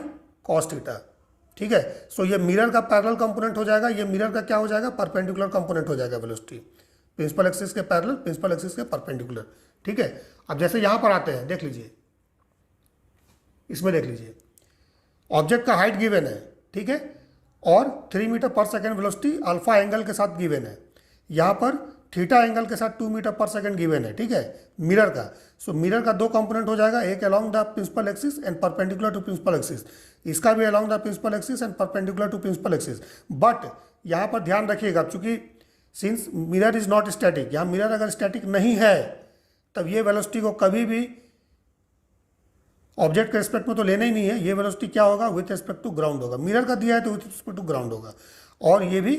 cos theta. ठीक है। सो ये मिरर का पैरेलल कंपोनेंट हो जाएगा, ये मिरर का क्या हो जाएगा, परपेंडिकुलर कंपोनेंट हो जाएगा वेलोसिटी, प्रिंसिपल एक्सिस के पैरेलल, प्रिंसिपल एक्सिस के परपेंडिकुलर। ठीक है। अब जैसे यहां पर आते हैं, देख लीजिए, इसमें देख लीजिए, ऑब्जेक्ट का हाइट गिवन है, ठीक है, और 3 मीटर पर सेकेंड वेलोसिटी अल्फा एंगल के साथ गिवन है, यहाँ पर थीटा एंगल के साथ 2 मीटर पर सेकेंड गिवन है, ठीक है, मिरर का। सो मिरर का दो कंपोनेंट हो जाएगा, एक along the principal axis and perpendicular to principal axis, इसका भी along the principal axis and perpendicular to principal axis. But यहाँ पर ध्यान रखिएगा, चूंकि since mirror is not static, यहाँ मिरर अगर स्टैटिक नहीं है तब ये वेलोसिटी को कभी भी ऑब्जेक्ट के रिस्पेक्ट में तो लेना ही नहीं है, ये वेलोसिटी क्या होगा, विथ रिस्पेक्ट टू ग्राउंड होगा। मिरर का दिया है तो विथ रिस्पेक्ट टू ग्राउंड होगा, और ये भी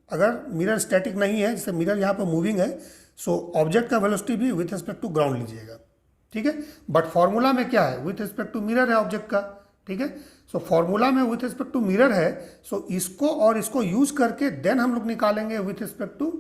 अगर मिरर स्टैटिक नहीं है, जैसे मिरर यहाँ पर मूविंग है, सो ऑब्जेक्ट का वेलोसिटी भी विथ रिस्पेक्ट टू ग्राउंड लीजिएगा, ठीक है। बट फॉर्मूला में क्या है, विथ रिस्पेक्ट टू मिरर है ऑब्जेक्ट का, ठीक है। सो फॉर्मूला में विथ रिस्पेक्ट टू मिरर है, सो इसको और इसको यूज करके देन हम लोग निकालेंगे विथ रिस्पेक्ट टू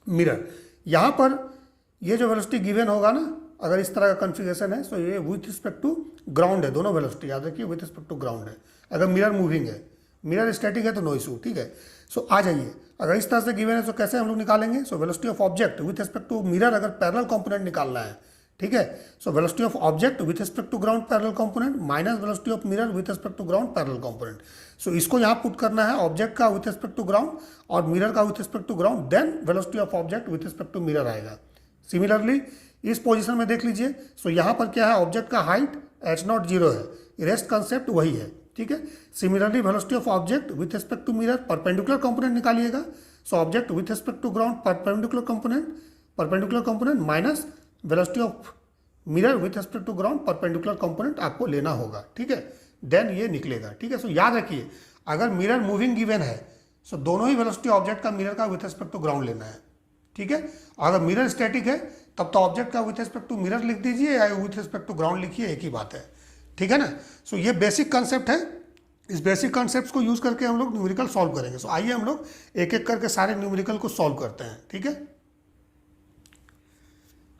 मिरर। यहाँ पर ये जो वेलोसिटी गिवन होगा ना, अगर इस तरह का कॉन्फ़िगरेशन है, सो ये विथ रिस्पेक्ट टू ग्राउंड है, दोनों वेलोसिटी याद रखिए विथ रिस्पेक्ट टू ग्राउंड है। अगर मिरर मूविंग है, मिरर स्टैटिक है तो नो इशू, ठीक है। सो आ जाइए, अगर इस तरह से गिवन है तो कैसे हम लोग निकालेंगे। So velocity of object with respect to mirror, अगर पैरेलल कंपोनेंट निकालना है, ठीक है। So velocity of object with respect to ground parallel component minus velocity of mirror with respect to ground parallel component. So इसको यहाँ पुट करना है, ऑब्जेक्ट का विथ रिस्पेक्ट टू ग्राउंड और मिरर का with respect to ground, then velocity of object with respect to mirror आएगा। सिमिलरली इस पोजीशन में देख लीजिए, सो यहाँ पर क्या है, ऑब्जेक्ट का हाइट h0 0 है, रेस्ट कंसेप्ट वही है, ठीक है। Similarly velocity of object with respect to mirror, perpendicular component निकालिएगा। So object with respect to ground perpendicular component minus velocity of mirror with respect to ground perpendicular component आपको लेना होगा, ठीक है। देन ये निकलेगा, ठीक है। सो याद रखिए, अगर मिरर मूविंग गिवन है, सो दोनों ही वेलोसिटी ऑब्जेक्ट का मिरर का विथ रिस्पेक्ट टू ग्राउंड लेना है, ठीक है। अगर मिरर स्टैटिक है तब तो ऑब्जेक्ट का विथ रिस्पेक्ट टू मिरर लिख दीजिए या विथ रिस्पेक्ट टू ग्राउंड लिखिए, एक ही बात है, ठीक है ना। सो ये बेसिक कंसेप्ट है, इस बेसिक कंसेप्ट को यूज करके हम लोग न्यूमेरिकल सॉल्व करेंगे। सो आइए हम लोग एक एक करके सारे न्यूमेरिकल को सॉल्व करते हैं, ठीक है।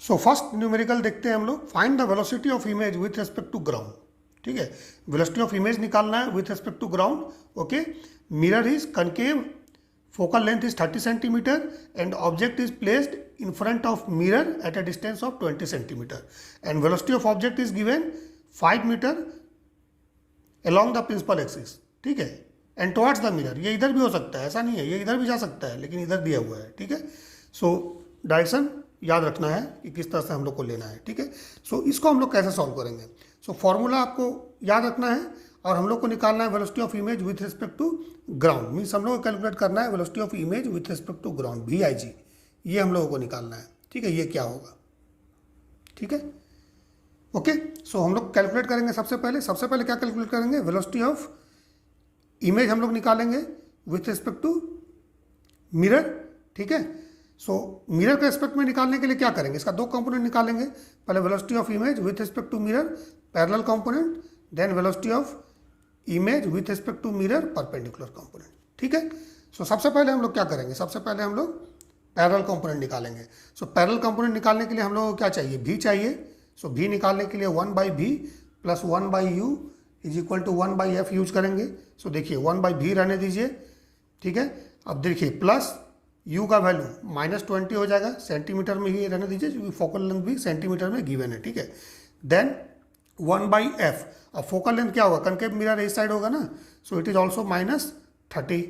सो फर्स्ट न्यूमेरिकल देखते हैं हम लोग, find the velocity of image with respect to ground, ठीक है। वेलोसिटी ऑफ इमेज निकालना है with respect to ground, okay. Mirror is concave, focal length is 30 centimeter and object is placed in front of mirror at a distance of 20 centimeter and velocity of object is given 5 meter along the principal axis, ठीक है, and towards the mirror। ये इधर भी हो सकता है, ऐसा नहीं है, ये इधर भी जा सकता है, लेकिन इधर दिया हुआ है, ठीक है। सो डायरेक्शन याद रखना है कि किस तरह से हम लोग को लेना है, ठीक है। सो इसको हम लोग कैसे सॉल्व करेंगे। सो फॉर्मूला आपको याद रखना है और हम लोग को निकालना है velocity of image with respect to ground, means हम लोग को कैलकुलेट करना है velocity of image with respect to ground, VIG, ये हम लोगों को निकालना है, ठीक है। ये क्या होगा, ठीक है, ओके। सो हम लोग कैलकुलेट करेंगे सबसे पहले क्या कैलकुलेट करेंगे, वेलोसिटी ऑफ इमेज हम लोग निकालेंगे विथ रिस्पेक्ट टू मिरर, ठीक है। सो मिरर के रिस्पेक्ट में निकालने के लिए क्या करेंगे, इसका दो कंपोनेंट निकालेंगे, पहले velocity of image with respect to mirror parallel component, then velocity of image with respect to mirror perpendicular component, ठीक है। सो सबसे पहले हम लोग क्या करेंगे, सबसे पहले हम लोग पैरेलल कंपोनेंट निकालेंगे। सो पैरेलल कंपोनेंट निकालने के लिए हम लोग को क्या चाहिए, V चाहिए। सो V निकालने के लिए 1/V plus 1/U is equal to 1/F use करेंगे। सो देखिए 1/V रहने दीजिए, ठीक है। अब देखिए प्लस U का वैल्यू -20 हो जाएगा, सेंटीमीटर में ही रहने दीजिए क्योंकि फोकल लेंथ भी सेंटीमीटर में गिवन है, ठीक है। देन 1/F, अब फोकल लेंथ क्या होगा, कनकेव मिरर इस साइड होगा ना, सो इट इज ऑल्सो -30,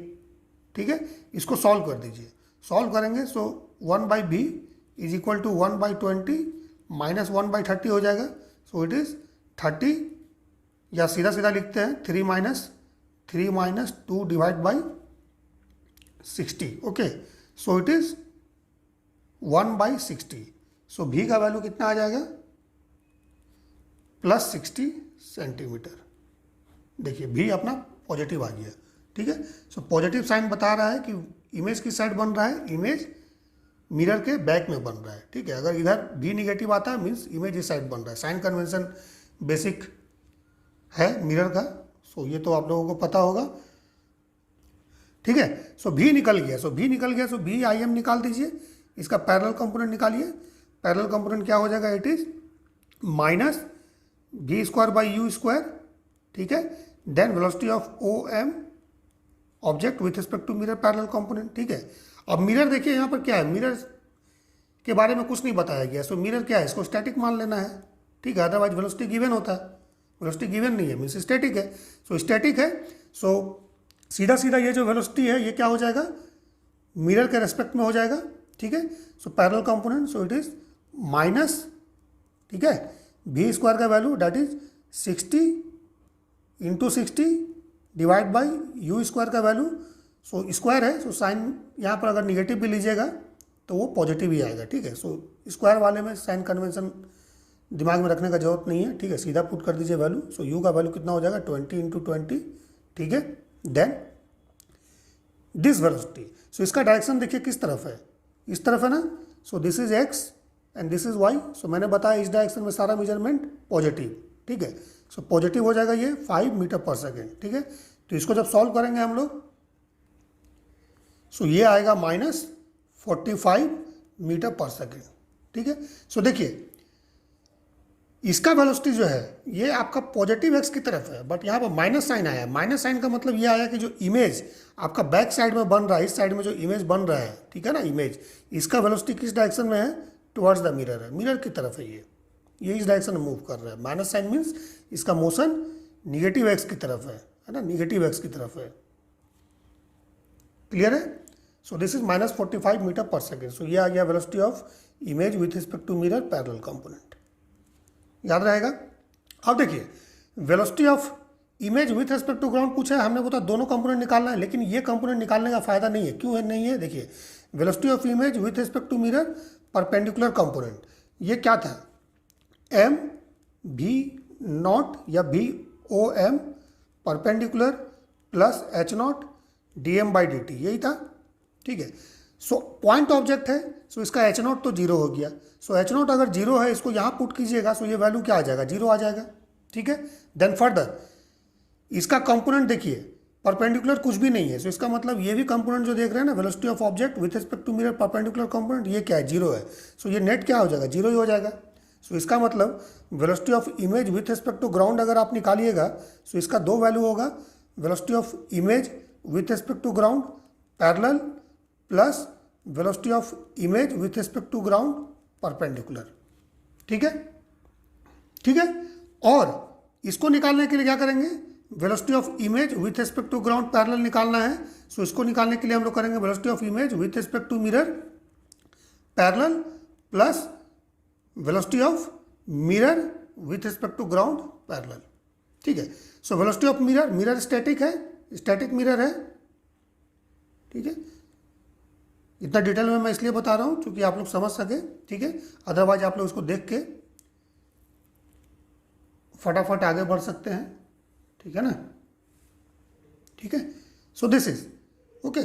ठीक है। इसको सॉल्व कर दीजिए, सॉल्व करेंगे so 1/V is equal to 1/20 minus 1/30 हो जाएगा, सो इट इज 30, या सीधा सीधा लिखते हैं 3 minus 2 divide by 60, okay. So it is 1/60। So V का वैल्यू कितना आ जाएगा, +60 सेंटीमीटर। देखिए V अपना पॉजिटिव आ गया, ठीक है। सो पॉजिटिव साइन बता रहा है कि इमेज किस साइड बन रहा है, इमेज मिरर के बैक में बन रहा है, ठीक है। अगर इधर V निगेटिव आता है मीन्स इमेज इस साइड बन रहा है, साइन कन्वेंशन बेसिक है मिरर का, सो ये तो आप लोगों को पता होगा, ठीक है। सो V निकल गया, सो VIM निकाल दीजिए, इसका पैरेलल कंपोनेंट निकालिए। पैरेलल कंपोनेंट क्या हो जाएगा, it is -V² by U², ठीक है। Then velocity of OM object with respect to mirror parallel component, ठीक है। अब मिरर देखिए यहाँ पर क्या है, मिरर के बारे में कुछ नहीं बताया गया, सो मिरर क्या है, इसको स्टैटिक मान लेना है, ठीक है, अदरवाइज वेलोसिटी गिवन होता है, वेलोसिटी गिवन नहीं है मीन्स स्टैटिक है, सो स्टैटिक है, सो सीधा सीधा ये जो वेलोसिटी है ये क्या हो जाएगा, मिरर के रेस्पेक्ट में हो जाएगा, ठीक है। So parallel component, so it is minus, ठीक है, v स्क्वायर का value that is 60 into 60 divide by u square का वैल्यू, सो स्क्वायर है, सो साइन यहाँ पर अगर निगेटिव भी लीजिएगा तो वो पॉजिटिव ही आएगा, ठीक है। सो स्क्वायर वाले में साइन कन्वेंशन दिमाग में रखने का जरूरत नहीं है, ठीक है, सीधा पुट कर दीजिए वैल्यू, सो u का वैल्यू कितना हो जाएगा 20 इंटू 20, ठीक है। देन दिस वेलोसिटी, सो इसका डायरेक्शन देखिए किस तरफ है, इस तरफ है ना, सो this is x and this is y, सो मैंने बताया इस डायरेक्शन में सारा मेजरमेंट पॉजिटिव, ठीक है, सो पॉजिटिव हो जाएगा ये 5 मीटर पर सेकेंड, ठीक है। तो इसको जब सॉल्व करेंगे हम लोग, सो ये आएगा -45 मीटर पर सेकेंड, ठीक है। सो देखिए इसका वेलोसिटी जो है ये आपका पॉजिटिव एक्स की तरफ है, बट यहाँ पर माइनस साइन आया है, माइनस साइन का मतलब ये आया कि जो इमेज आपका बैक साइड में बन रहा है, इस साइड में जो इमेज बन रहा है, ठीक है ना, इमेज, इसका वेलोसिटी किस डायरेक्शन में है, टुवर्ड्स द मिरर है, मिरर की तरफ है, ये इस डायरेक्शन में मूव कर रहा है, माइनस साइन मीन्स इसका मोशन निगेटिव एक्स की तरफ है ना, निगेटिव एक्स की तरफ है, क्लियर है। सो दिस इज -45 मीटर पर सेकेंड, सो ये आ गया velocity of image with respect to mirror parallel component, याद रहेगा। अब देखिए velocity of image with respect to ground पूछा है, हमने बोला दोनों कंपोनेंट निकालना है, लेकिन ये कंपोनेंट निकालने का फायदा नहीं है, क्यों है नहीं है, देखिए velocity of image with respect to mirror perpendicular component, ये क्या था, एम भी नॉट या V O M perpendicular plus H naught D M by D T, यही था, ठीक है। सो पॉइंट ऑब्जेक्ट है, सो इसका एच नॉट तो जीरो हो गया, सो एच नॉट अगर जीरो है, इसको यहाँ पुट कीजिएगा, सो ये वैल्यू क्या आ जाएगा, जीरो आ जाएगा, ठीक है। देन फर्दर इसका कंपोनेंट देखिए परपेंडिकुलर कुछ भी नहीं है, सो इसका मतलब ये भी कंपोनेंट जो देख रहे हैं ना, velocity of object with respect to mirror perpendicular component, ये क्या है, जीरो है, सो ये नेट क्या हो जाएगा, जीरो ही हो जाएगा। सो इसका मतलब velocity of image with respect to ground अगर आप निकालिएगा, सो इसका दो वैल्यू होगा, velocity of image with respect to ground parallel plus velocity of image with respect to ground perpendicular, ठीक है, ठीक है। और इसको निकालने के लिए क्या करेंगे, velocity of image with respect to ground parallel निकालना है, सो इसको निकालने के लिए हम लोग करेंगे velocity of image with respect to mirror parallel plus velocity of mirror with respect to ground parallel, ठीक है। So velocity of mirror, mirror static है, स्टैटिक मिरर है, ठीक है। इतना डिटेल में मैं इसलिए बता रहा हूं क्योंकि आप लोग समझ सके, ठीक है, अदरवाइज आप लोग इसको देख के फटाफट आगे बढ़ सकते हैं, ठीक है ना, ठीक है। So this is okay,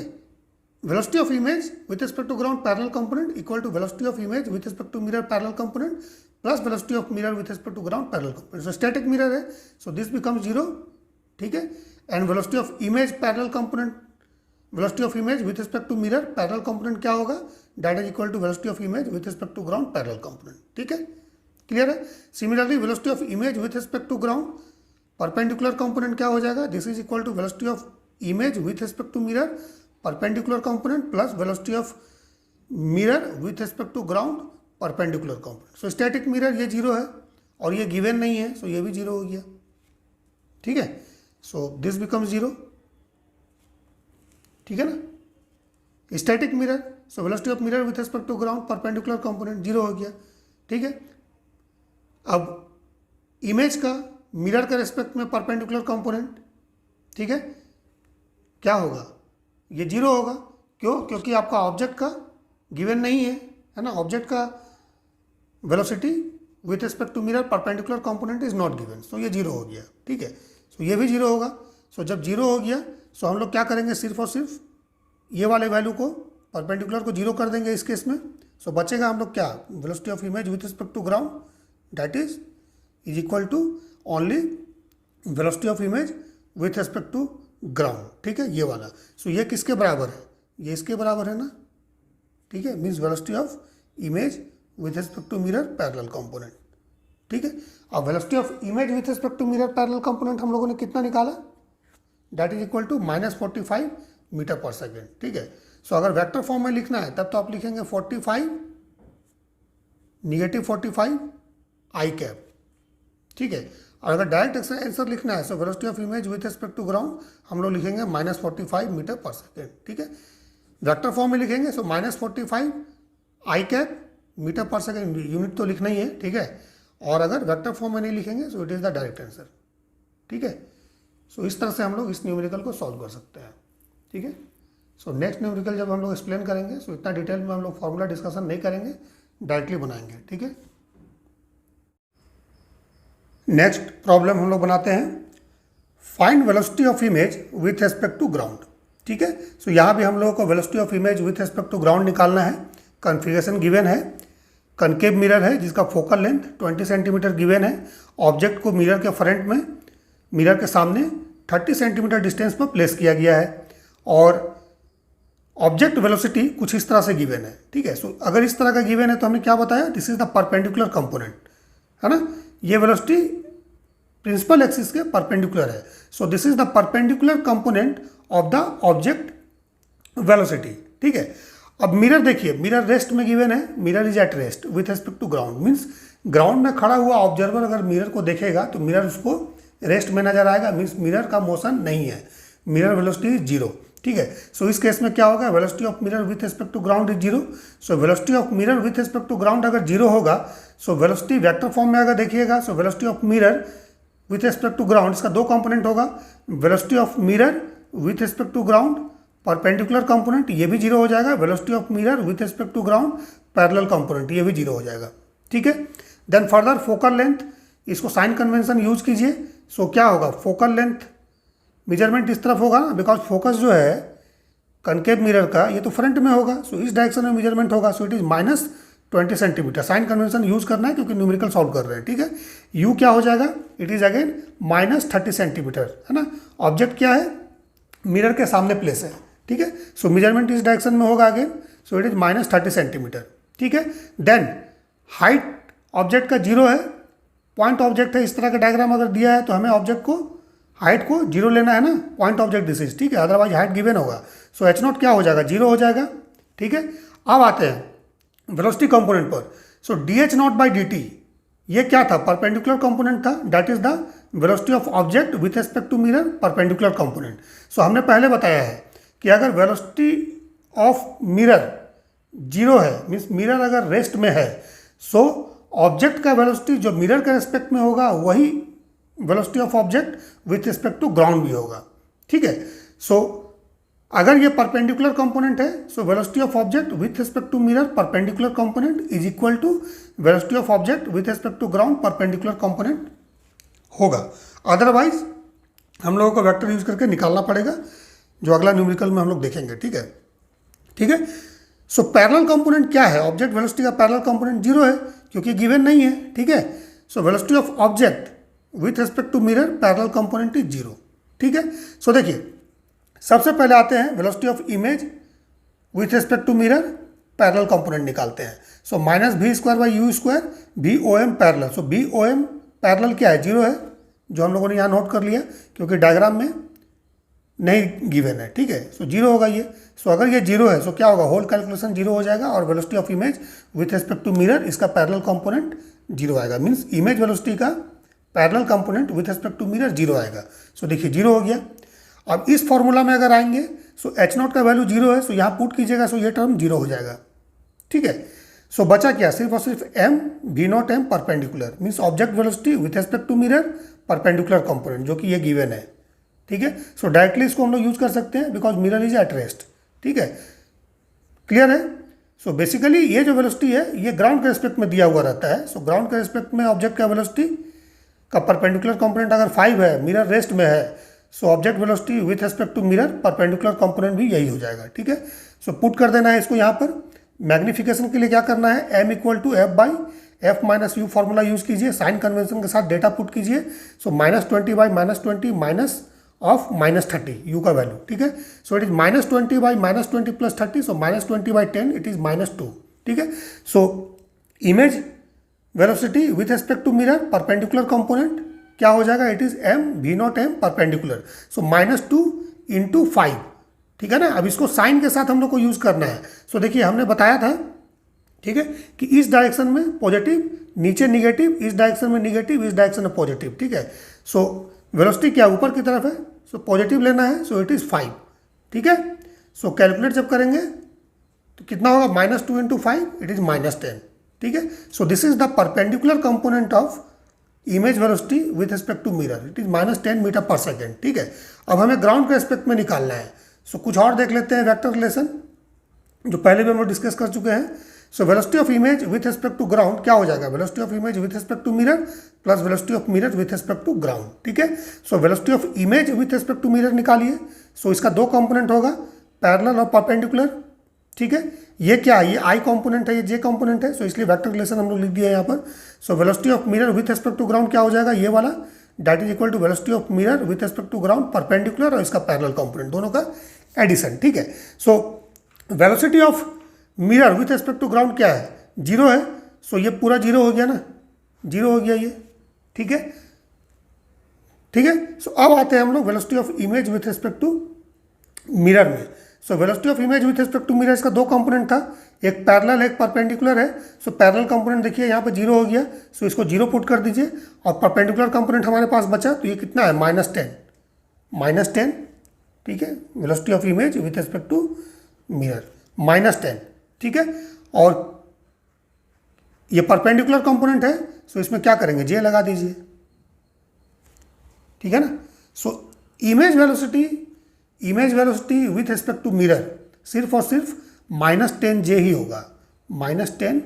velocity of image with respect to ground parallel component equal to velocity of image with respect to mirror parallel component plus velocity of mirror with respect to ground parallel component. So static mirror है, so this becomes zero, ठीक है। And velocity of image parallel component, velocity of image with respect to mirror parallel component क्या होगा, that is equal to velocity of image with respect to ground parallel component, ठीक है, क्लियर है। Similarly velocity of image with respect to ground perpendicular component क्या हो जाएगा, this is equal to velocity of image with respect to mirror perpendicular component plus velocity of mirror with respect to ground perpendicular component. So static mirror ये जीरो है और ये गिवन नहीं है, सो ये भी जीरो हो गया, ठीक है। सो दिस बिकम्स जीरो, ठीक है ना, static mirror, so velocity of mirror with respect to ground perpendicular component zero हो गया, ठीक है। अब इमेज का मिरर के रिस्पेक्ट में परपेंडिकुलर कंपोनेंट, ठीक है, क्या होगा, ये जीरो होगा, क्यों, क्योंकि आपका ऑब्जेक्ट का गिवन नहीं है ना, ऑब्जेक्ट का velocity with respect to mirror perpendicular component is not given, so ये जीरो हो गया, ठीक है। सो ये भी जीरो होगा, सो जब जीरो हो गया सो हम लोग क्या करेंगे, सिर्फ और सिर्फ ये वाले वैल्यू को परपेंडिकुलर को जीरो कर देंगे इस केस में। सो बचेगा हम लोग क्या, velocity of image with respect to ground that is equal to only velocity of image with respect to ground, ठीक है, ये वाला। सो ये किसके बराबर है, ये इसके बराबर है ना, ठीक है, means velocity of image with respect to mirror parallel component, ठीक है। अब velocity of image with respect to mirror parallel component हम लोगों ने कितना निकाला, that is equal to -45 metre पर सेकेंड। ठीक है, सो अगर वेक्टर फॉर्म में लिखना है तब तो आप लिखेंगे 45 -45 आई कैप। ठीक है, और अगर डायरेक्ट आंसर लिखना है so velocity of image with respect to ground हम लोग लिखेंगे -45 मीटर पर सेकेंड। ठीक है, वेक्टर फॉर्म में लिखेंगे सो -45 आई कैप मीटर पर सेकेंड, यूनिट तो लिखना ही है। ठीक है, और अगर वेक्टर फॉर्म में नहीं लिखेंगे सो it is the direct answer. ठीक है, सो इस तरह से हम लोग इस न्यूमेरिकल को सॉल्व कर सकते हैं। ठीक है, सो नेक्स्ट न्यूमेरिकल जब हम लोग एक्सप्लेन करेंगे सो इतना डिटेल में हम लोग फॉर्मूला डिस्कशन नहीं करेंगे, डायरेक्टली बनाएंगे। ठीक है, नेक्स्ट प्रॉब्लम हम लोग बनाते हैं find velocity of image with respect to ground. ठीक है, सो यहाँ भी हम लोगों को velocity of image with respect to ground निकालना है। कॉन्फ़िगरेशन गिवन है, कनकेव मिरर है जिसका फोकल लेंथ 20 सेंटीमीटर गिवन है। ऑब्जेक्ट को मिरर के फ्रंट में, मिरर के सामने 30 सेंटीमीटर डिस्टेंस पर प्लेस किया गया है और ऑब्जेक्ट वेलोसिटी कुछ इस तरह से गिवन है। ठीक है, सो अगर इस तरह का गिवन है तो हमने क्या बताया, this is the perpendicular component, है ना। ये वेलोसिटी प्रिंसिपल एक्सिस के परपेंडिकुलर है, so this is the perpendicular component of the object velocity. ठीक है, अब मिरर देखिए, मिरर रेस्ट में गिवन है, mirror is at rest with respect to ground, means ground में खड़ा हुआ ऑब्जर्वर अगर मिरर को देखेगा तो मिरर उसको रेस्ट में नजर आएगा, मीन्स मिरर का मोशन नहीं है, मिरर वेलोसिटी इज जीरो। ठीक है, सो इस केस में क्या होगा, velocity of mirror with respect to ground is zero. So velocity of mirror with respect to ground अगर जीरो होगा सो वेलोसिटी वेक्टर फॉर्म में अगर देखिएगा so velocity of mirror with respect to ground, इसका दो कंपोनेंट होगा, velocity of mirror with respect to ground perpendicular component ये भी जीरो हो जाएगा, velocity of mirror with respect to ground parallel component ये भी जीरो हो जाएगा। ठीक है, देन फर्दर फोकल लेंथ, इसको साइन कन्वेंशन यूज कीजिए। सो क्या होगा, फोकल लेंथ मेजरमेंट इस तरफ होगा ना, बिकॉज फोकस जो है कनकेव मिरर का ये तो फ्रंट में होगा, सो इस डायरेक्शन में मेजरमेंट होगा, so it is -20 centimetre. Sign convention use करना है क्योंकि न्यूमेरिकल सॉल्व कर रहे हैं। ठीक है, यू क्या हो जाएगा, इट इज अगेन -30 सेंटीमीटर, है ना। ऑब्जेक्ट क्या है, मिरर के सामने प्लेस है। ठीक है, सो मेजरमेंट इस डायरेक्शन में होगा again, so it is -30 centimetre. ठीक है, देन हाइट ऑब्जेक्ट का जीरो है, पॉइंट ऑब्जेक्ट है, इस तरह का डायग्राम अगर दिया है तो हमें ऑब्जेक्ट को हाइट को जीरो लेना है ना, पॉइंट ऑब्जेक्ट दिस इज। ठीक है, अदरवाइज हाइट गिवन होगा, सो h0 क्या हो जाएगा, जीरो हो जाएगा। ठीक है, अब आते हैं वेलोसिटी कंपोनेंट पर। सो dh0/dt ये क्या था, परपेंडिकुलर कंपोनेंट था, that is the velocity of object with respect to mirror perpendicular component. So हमने पहले बताया है कि अगर वेलोसिटी ऑफ मिरर जीरो है, मीन्स मिरर अगर रेस्ट में है, सो ऑब्जेक्ट का वेलोसिटी जो मिरर के रिस्पेक्ट में होगा वही velocity of object with respect to ground भी होगा। ठीक है, सो अगर ये परपेंडिकुलर कंपोनेंट है so velocity of object with respect to mirror perpendicular component is equal to velocity of object with respect to ground perpendicular component होगा। अदरवाइज हम लोगों को वेक्टर यूज करके निकालना पड़ेगा, जो अगला न्यूमेरिकल में हम लोग देखेंगे। ठीक है, ठीक है, सो पैरेलल कंपोनेंट क्या है, ऑब्जेक्ट वेलोसिटी का पैरेलल कंपोनेंट जीरो है क्योंकि गिवन नहीं है। ठीक है, so velocity of object with respect to mirror parallel component is zero. ठीक है, सो देखिए सबसे पहले आते हैं velocity of image with respect to mirror parallel component निकालते हैं। So -v²/u², VOM parallel, so VOM parallel क्या है, जीरो है, जो हम लोगों ने यहाँ नोट कर लिया क्योंकि डायग्राम में नहीं गिवन है। ठीक है, सो जीरो होगा ये। सो अगर ये जीरो है सो क्या होगा, होल कैलकुलेशन जीरो हो जाएगा और velocity of image with respect to mirror इसका पैरेलल कंपोनेंट जीरो आएगा, मीन्स इमेज वेलोसिटी का parallel component with respect to mirror zero आएगा। सो देखिए जीरो हो गया। अब इस फॉर्मूला में अगर आएंगे सो h0 का वैल्यू जीरो है, सो यहाँ पुट कीजिएगा, सो ये टर्म जीरो हो जाएगा। ठीक है, सो बचा क्या, सिर्फ और सिर्फ m v0m perpendicular, means object velocity with respect to mirror perpendicular component, जो कि ये गिवन है। ठीक है, सो डायरेक्टली इसको हम लोग यूज कर सकते हैं because mirror is at rest. ठीक है, क्लियर है। सो बेसिकली ये जो वेलोसिटी है ये ग्राउंड के रिस्पेक्ट में दिया हुआ रहता है। सो ग्राउंड के रिस्पेक्ट में ऑब्जेक्ट का वेलोसिटी का परपेंडिकुलर कंपोनेंट अगर 5 है, मिरर रेस्ट में है, so object velocity with respect to mirror perpendicular component भी यही हो जाएगा। ठीक है, सो पुट कर देना है इसको यहाँ पर। मैग्निफिकेशन के लिए क्या करना है, m = f/f - u formula use कीजिए, साइन कन्वेंशन के साथ डेटा पुट कीजिए। सो -20/-20 माइनस ऑफ -30 u का वैल्यू। ठीक है, so it is -20/-20 + 30, so -20/10 it is -2। ठीक है, so image velocity with respect to mirror perpendicular component क्या हो जाएगा, it is M V naught M perpendicular, so -2 × 5, ठीक है ना। अब इसको साइन के साथ हम लोग को यूज करना है। सो देखिए हमने बताया था, ठीक है, कि इस डायरेक्शन में पॉजिटिव, नीचे निगेटिव, इस डायरेक्शन में निगेटिव, इस डायरेक्शन में पॉजिटिव, ठीक है। सो वेलोसिटी क्या ऊपर की तरफ है, सो पॉजिटिव लेना है, सो इट इज 5, ठीक है। सो कैलकुलेट जब करेंगे तो कितना होगा, -2 × 5, इट इज -10, ठीक है। So this is the perpendicular component of image velocity with respect to mirror, it is -10 metre पर सेकेंड, ठीक है। अब हमें ग्राउंड के रिस्पेक्ट में निकालना है। सो कुछ और देख लेते हैं वेक्टर रिलेशन, जो पहले भी हम लोग डिस्कस कर चुके हैं। So velocity of image with respect to ground क्या हो जाएगा, velocity of image with respect to mirror plus velocity of mirror with respect to ground, ठीक है। So velocity of image with respect to mirror निकालिए। सो इसका दो कंपोनेंट होगा, पैरेलल और परपेंडिकुलर, ठीक है। ये क्या है, ये आई कंपोनेंट है, ये जे कंपोनेंट है, सो इसलिए वेक्टर रिलेशन हम लोग लिख दिया है यहाँ पर। So velocity of mirror with respect to ground क्या हो जाएगा, ये वाला, that is equal to velocity of mirror with respect to ground perpendicular और इसका पैरेलल कंपोनेंट, दोनों का एडिशन, ठीक है। So velocity of mirror with respect to ground क्या है, 0 है। सो ये पूरा 0 हो गया ना, 0 हो गया ये, ठीक है, ठीक है। सो अब आते हैं हम लोग velocity of image with respect to mirror में। So velocity of image with respect to mirror, इसका दो कंपोनेंट था, एक पैरेलल एक परपेंडिकुलर है। सो पैरेलल कंपोनेंट देखिए यहाँ पे 0 हो गया, सो इसको 0 पुट कर दीजिए, और परपेंडिकुलर कंपोनेंट हमारे पास बचा, तो ये कितना है, -10, ठीक है। Velocity of image with respect to mirror -10, ठीक है। और ये परपेंडिकुलर कंपोनेंट है, सो इसमें क्या करेंगे, जे लगा दीजिए, ठीक है ना। So image velocity with respect to mirror सिर्फ और सिर्फ -10 ही होगा, -10,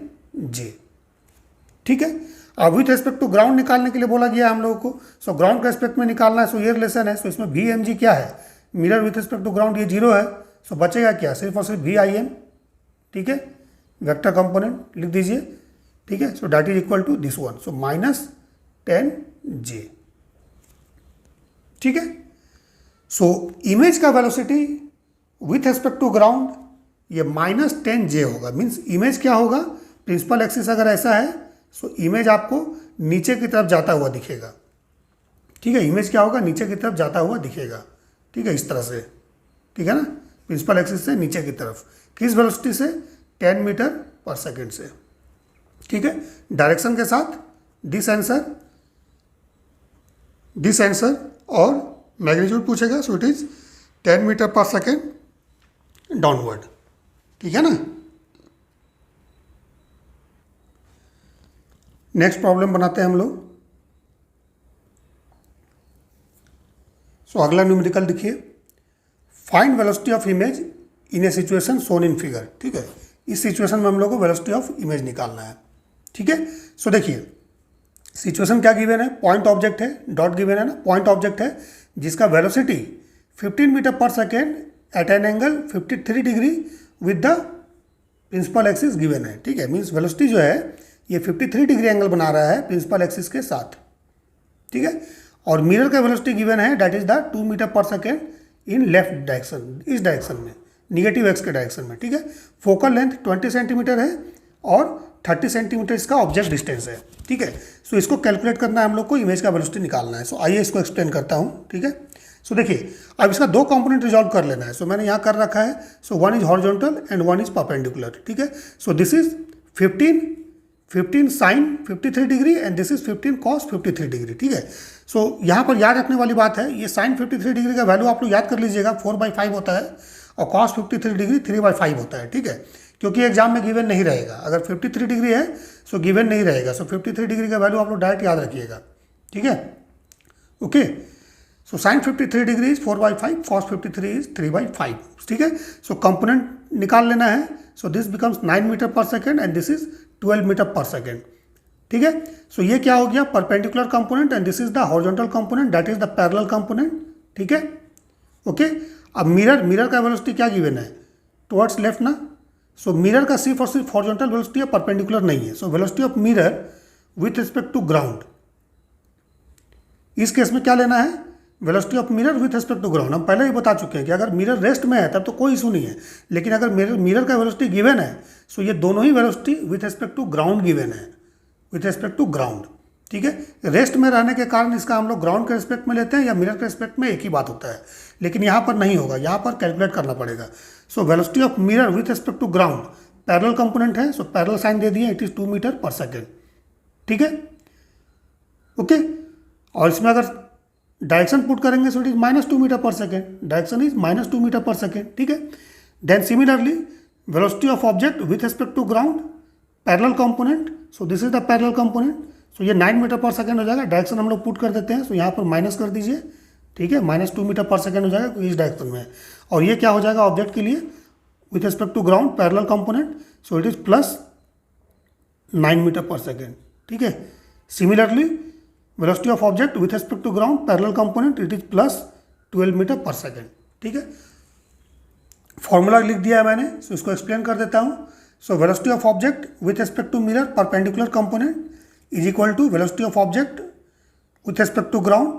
ठीक है। अब विथ रिस्पेक्ट टू ग्राउंड निकालने के लिए बोला गया है हम लोगों को। सो ग्राउंड के रिस्पेक्ट में निकालना है, सो ये रिलेशन है। सो इसमें VMG क्या है, mirror with respect to ground ये 0 है, सो बचेगा क्या, सिर्फ और सिर्फ VIM, ठीक है, वेक्टर कंपोनेंट लिख दीजिए, ठीक है। So that is equal to this one, so -10J, ठीक है। सो इमेज का velocity with respect to ground ये -10J होगा, मीन्स इमेज क्या होगा, प्रिंसिपल एक्सिस अगर ऐसा है, सो इमेज आपको नीचे की तरफ जाता हुआ दिखेगा, ठीक है। इमेज क्या होगा, नीचे की तरफ जाता हुआ दिखेगा, ठीक है, इस तरह से, ठीक है ना, प्रिंसिपल एक्सिस से नीचे की तरफ, किस वेलोसिटी से, 10 मीटर पर सेकेंड से, ठीक है। डायरेक्शन के साथ दिस आंसर और मैग्नीट्यूड पूछेगा, सो इट इज 10 मीटर पर सेकेंड डाउनवर्ड, ठीक है ना। नेक्स्ट प्रॉब्लम बनाते हैं हम लोग। सो अगला न्यूमेरिकल देखिए, find velocity of image in A situation shown in figure, ठीक है। इस सिचुएशन में हम लोग को वेलोसिटी ऑफ इमेज निकालना है, ठीक है। सो देखिए सिचुएशन क्या गिवन है, पॉइंट ऑब्जेक्ट है, डॉट गिवन है ना, पॉइंट ऑब्जेक्ट है जिसका वेलोसिटी 15 मीटर पर second at an angle 53 degree with the principal axis given है, ठीक है। मीन्स वेलोसिटी जो है ये 53 डिग्री एंगल बना रहा है प्रिंसिपल एक्सिस के साथ, ठीक है। और मिरर का वेलोसिटी गिवन है, दैट इज द 2 मीटर पर सेकेंड इन लेफ्ट डायरेक्शन, इस डायरेक्शन में, निगेटिव एक्स के डायरेक्शन में, ठीक है। फोकल लेंथ 20 सेंटीमीटर है और 30 सेंटीमीटर इसका ऑब्जेक्ट डिस्टेंस है, ठीक है। सो इसको कैलकुलेट करना है हम लोग को, इमेज का वेलोसिटी निकालना है। सो आइए इसको एक्सप्लेन करता हूँ, ठीक है। सो देखिए अब इसका दो कंपोनेंट रिजॉल्व कर लेना है। सो मैंने यहाँ कर रखा है, so one is horizontal and one is perpendicular, ठीक है। So this is 15 sine 53 degree and this is 15 cos 53 degree, ठीक है। सो यहाँ पर याद रखने वाली बात है, ये साइन 53 डिग्री का वैल्यू आप लोग याद कर लीजिएगा, 4/5 होता है, और कॉस 53 डिग्री 3/5 होता है, ठीक है। क्योंकि एग्जाम में गिवन नहीं रहेगा, अगर 53 डिग्री है सो गिवन नहीं रहेगा, सो 53 डिग्री का वैल्यू आप लोग डायरेक्ट याद रखिएगा, ठीक है, okay. So sine 53 degree is 4/5, cos 53 is 3/5, ठीक है। सो कंपोनेंट निकाल लेना है। सो दिस बिकम्स 9 मीटर पर second and this is 12 metre पर सेकेंड, ठीक है। सो ये क्या हो गया, perpendicular component and this is the horizontal component, that is the parallel component, ठीक है, ओके। अब मिरर का वेलोसिटी क्या गिवन है, टुवर्ड्स लेफ्ट ना। सो मिरर का सिर्फ और सिर्फ हॉरिजॉन्टल वेलोसिटी है, परपेंडिकुलर नहीं है। So velocity of mirror with respect to ground, इस केस में क्या लेना है, velocity of mirror with respect to ground. हम पहले ही बता चुके हैं कि अगर मिरर रेस्ट में है तब तो कोई इशू नहीं है, लेकिन अगर मिरर का वेलोसिटी गिवन है, सो ये दोनों ही velocity with respect to ground given है, विथ रिस्पेक्ट टू ग्राउंड, ठीक है। रेस्ट में रहने के कारण इसका हम लोग ग्राउंड के रिस्पेक्ट में लेते हैं या मिरर के रिस्पेक्ट में एक ही बात होता है, लेकिन यहाँ पर नहीं होगा, यहाँ पर कैलकुलेट करना पड़ेगा। So velocity of mirror with respect to ground parallel component है, सो पैरेलल साइन दे दिए, इट इज 2 मीटर पर सेकेंड। ठीक है, ओके। और इसमें अगर डायरेक्शन पुट करेंगे सो इट इज -2 मीटर पर सेकेंड, डायरेक्शन इज -2 मीटर पर सेकेंड। ठीक है। Then similarly velocity of object with respect to ground parallel component, so this is the parallel component, so ये 9 मीटर पर सेकेंड हो जाएगा। डायरेक्शन हम लोग पुट कर देते हैं, सो यहाँ पर माइनस कर दीजिए। ठीक है, -2 मीटर पर सेकेंड हो जाएगा इस डायरेक्शन में। और ये क्या हो जाएगा ऑब्जेक्ट के लिए with respect to ground parallel component, so it is +9 metre पर सेकेंड। ठीक है। Similarly velocity of object with respect to ground parallel component, it is +12 metre पर सेकेंड। ठीक है, फॉर्मूला लिख दिया है मैंने, सो इसको एक्सप्लेन कर देता हूँ। So velocity of object with respect to mirror perpendicular component is equal to velocity of object with respect to ground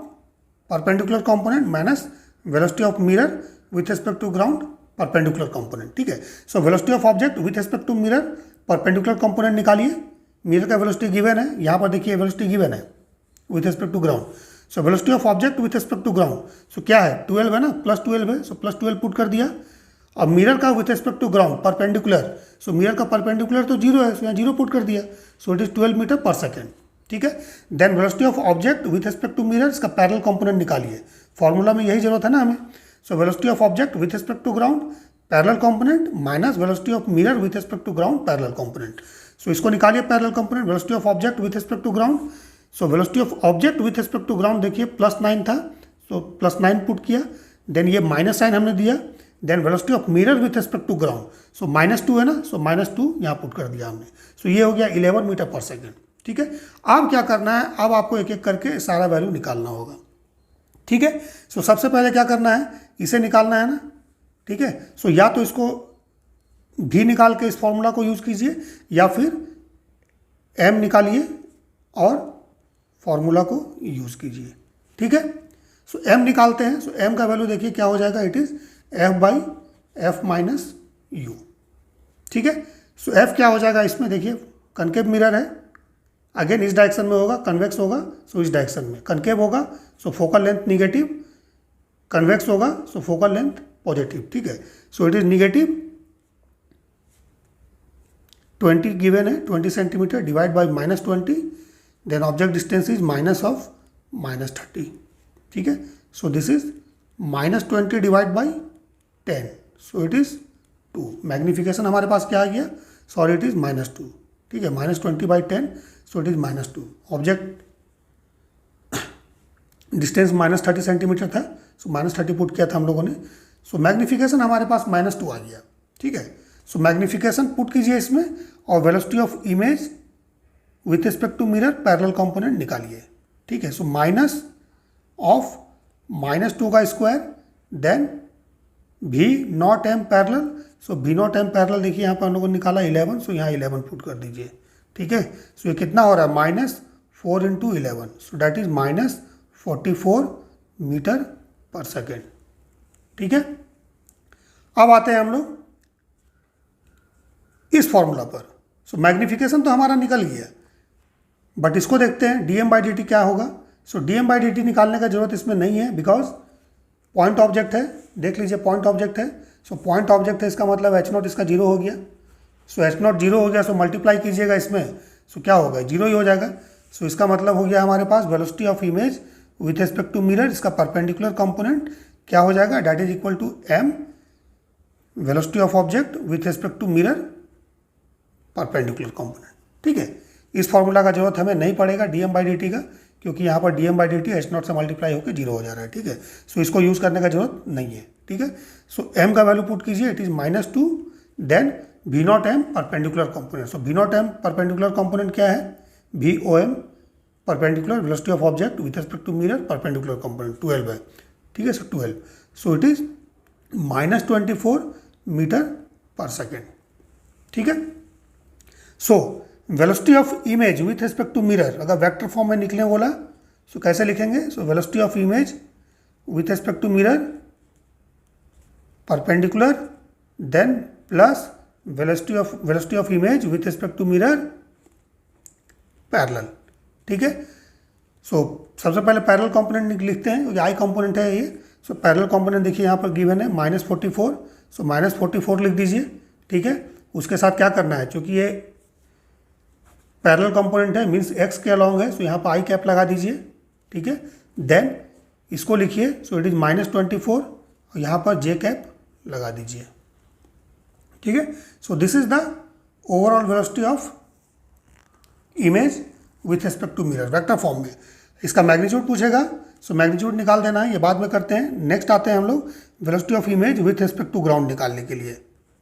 perpendicular component minus velocity of mirror with respect to ground perpendicular component. ठीक है। So velocity of object with respect to mirror perpendicular component निकालिए। मिरर का वेलोसिटी गिवन है, यहाँ पर देखिए वेलोसिटी गिवन है with respect to ground. So velocity of object with respect to ground, सो क्या है 12 है ना, +12 है, सो +12 पुट कर दिया। और मिरर का with respect to ground perpendicular, so mirror का परपेंडिकुलर तो 0 है, सो यहाँ 0 पुट कर दिया, सो इट इज 12 मीटर पर सेकेंड। ठीक है। Then velocity of object with respect to mirror, इसका पैरेलल कंपोनेंट निकालिए। फॉर्मूला में यही जरूरत है ना हमें। So velocity of object with respect to ground parallel component minus velocity of mirror with respect to ground parallel component. So इसको निकालिए parallel component, velocity of object with respect to ground. So velocity of object with respect to ground देखिए +9 था, सो +9 पुट किया। देन ये माइनस साइन हमने दिया। Then velocity of mirror with respect to ground, so -2 है ना, सो -2 यहाँ पुट कर दिया हमने। सो ये हो गया 11 मीटर पर सेकेंड। ठीक है। अब क्या करना है, अब आपको एक एक करके सारा वैल्यू निकालना होगा। ठीक है। सो सबसे पहले क्या करना है, इसे निकालना है ना। ठीक है। सो या तो इसको भी निकाल के इस फॉर्मूला को यूज़ कीजिए या फिर m निकालिए और फॉर्मूला को यूज़ कीजिए। ठीक है। सो m निकालते हैं। सो m का वैल्यू देखिए क्या हो जाएगा, इट इज़ f/f - u। ठीक है। सो f क्या हो जाएगा इसमें देखिए, कनकेव मिरर है, अगेन इस डायरेक्शन में होगा, कन्वेक्स होगा, सो इस डायरेक्शन में कनकेव होगा, सो फोकल लेंथ निगेटिव, कन्वेक्स होगा, सो फोकल लेंथ पॉजिटिव। ठीक है। सो इट इज -20 गिवन है, 20 centimetre divide by -20, then object distance is -30। ठीक है। So this is -20 divide by 10, so it is 2। Magnification हमारे पास क्या आ गया, सॉरी इट इज -2। ठीक है, -20 by 10, so it is -2। Object distance -30 centimetre था, सो -30 पुट किया था हम लोगों ने। सो मैग्निफिकेशन हमारे पास -2 आ गया। ठीक है। सो मैग्निफिकेशन पुट कीजिए इसमें और velocity of image with respect to mirror parallel component निकालिए। ठीक है। सो माइनस ऑफ -2 का square, then V0m parallel, so V0m parallel देखिए यहाँ पर हम लोगों ने निकाला 11, सो यहाँ 11 पुट कर दीजिए। ठीक है। सो ये कितना हो रहा है, -4 × 11, सो डैट इज -44 मीटर पर सेकेंड। ठीक है। अब आते हैं हम लोग इस फॉर्मूला पर। सो मैग्निफिकेशन तो हमारा निकल गया, बट इसको देखते हैं dm/dt क्या होगा। सो dm/dt निकालने का जरूरत इसमें नहीं है, बिकॉज पॉइंट ऑब्जेक्ट है। देख लीजिए पॉइंट ऑब्जेक्ट है, सो पॉइंट ऑब्जेक्ट है, इसका मतलब h0 इसका 0 हो गया। सो h0 0 हो गया, सो मल्टीप्लाई कीजिएगा इसमें, सो क्या होगा 0 ही हो जाएगा। सो इसका मतलब हो गया हमारे पास velocity of image with respect to mirror, इसका परपेंडिकुलर कंपोनेंट क्या हो जाएगा, that is equal to m velocity of object with respect to mirror perpendicular component. ठीक है। इस फॉर्मूला का जरूरत हमें नहीं पड़ेगा dm/dt का, क्योंकि यहाँ पर dm/dt h0 से मल्टीप्लाई होकर 0 हो जा रहा है। ठीक है। सो इसको यूज़ करने का जरूरत नहीं है। ठीक है। सो m का वैल्यू पुट कीजिए, it is -2, then V0m perpendicular component. So V0m perpendicular component क्या है, VOM perpendicular velocity of object with respect to mirror perpendicular component 12 है। ठीक है। So 12, so it is -24 metre पर सेकेंड। ठीक है। So velocity of image with respect to mirror अगर वेक्टर फॉर्म में निकले बोला, सो कैसे लिखेंगे, so velocity of image with respect to mirror perpendicular, then plus velocity of image with respect to mirror parallel. ठीक है। सो सबसे पहले पैरेलल कंपोनेंट लिखते हैं, क्योंकि आई कंपोनेंट है ये। सो पैरेलल कंपोनेंट देखिए यहाँ पर गिवन है -44, सो -44 लिख दीजिए, ठीक है। उसके साथ क्या करना है, क्योंकि ये पैरेलल कंपोनेंट है मीन्स एक्स के अलॉन्ग है, सो यहाँ पर आई कैप लगा दीजिए, ठीक है। देन इसको लिखिए, सो इट इज़ -24 और यहाँ पर जे कैप लगा दीजिए, ठीक है। So this is the overall velocity of image with respect to mirror vector form में। इसका मैग्नीट्यूड पूछेगा, सो मैग्नीट्यूड निकाल देना है, ये बाद में करते हैं। नेक्स्ट आते हैं हम लोग velocity of image with respect to ground निकालने के लिए,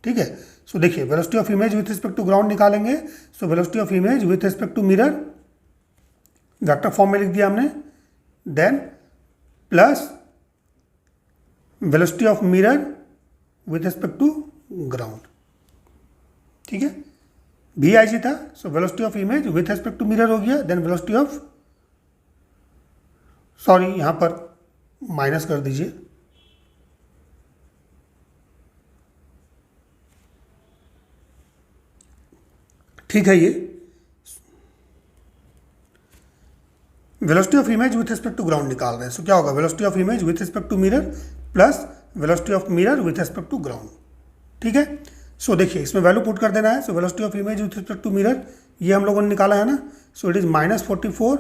ठीक है। सो देखिए velocity of image with respect to ground निकालेंगे, so velocity of image with respect to mirror vector form में लिख दिया हमने, then plus velocity of mirror with respect to ground, ठीक है। भी आई जी था, so velocity of image with respect to mirror हो गया, देन वेलोसिटी ऑफ, सॉरी यहाँ पर माइनस कर दीजिए, ठीक है। ये velocity of image with respect to ground निकाल रहे हैं, सो क्या होगा, velocity of image with respect to mirror plus velocity of mirror with respect to ground, ठीक है। सो देखिए इसमें वैल्यू पुट कर देना है, so velocity of image with respect to mirror ये हम लोगों ने निकाला है ना, so it is -44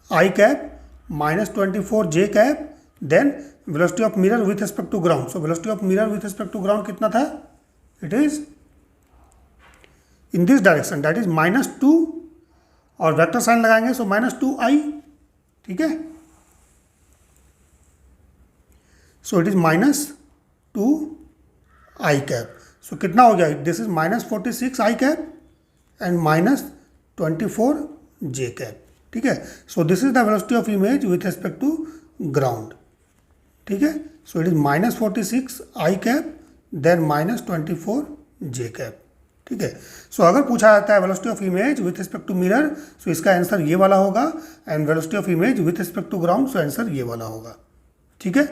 i cap -24 J cap, then velocity of mirror with respect to ground, so velocity of mirror with respect to ground कितना था, it is in this direction, that is -2 और वेक्टर साइन लगाएंगे, सो -2 आई, ठीक है। So it is -2 I cap, so कितना हो गया, this is -46 I cap and -24 J cap, ठीक है। So this is the velocity of image with respect to ground, ठीक है। So it is -46 I cap then -24 J cap, ठीक है। सो अगर पूछा जाता है velocity of image with respect to mirror, so इसका आंसर ये वाला होगा, and velocity of image with respect to ground, so answer ये वाला होगा, ठीक है।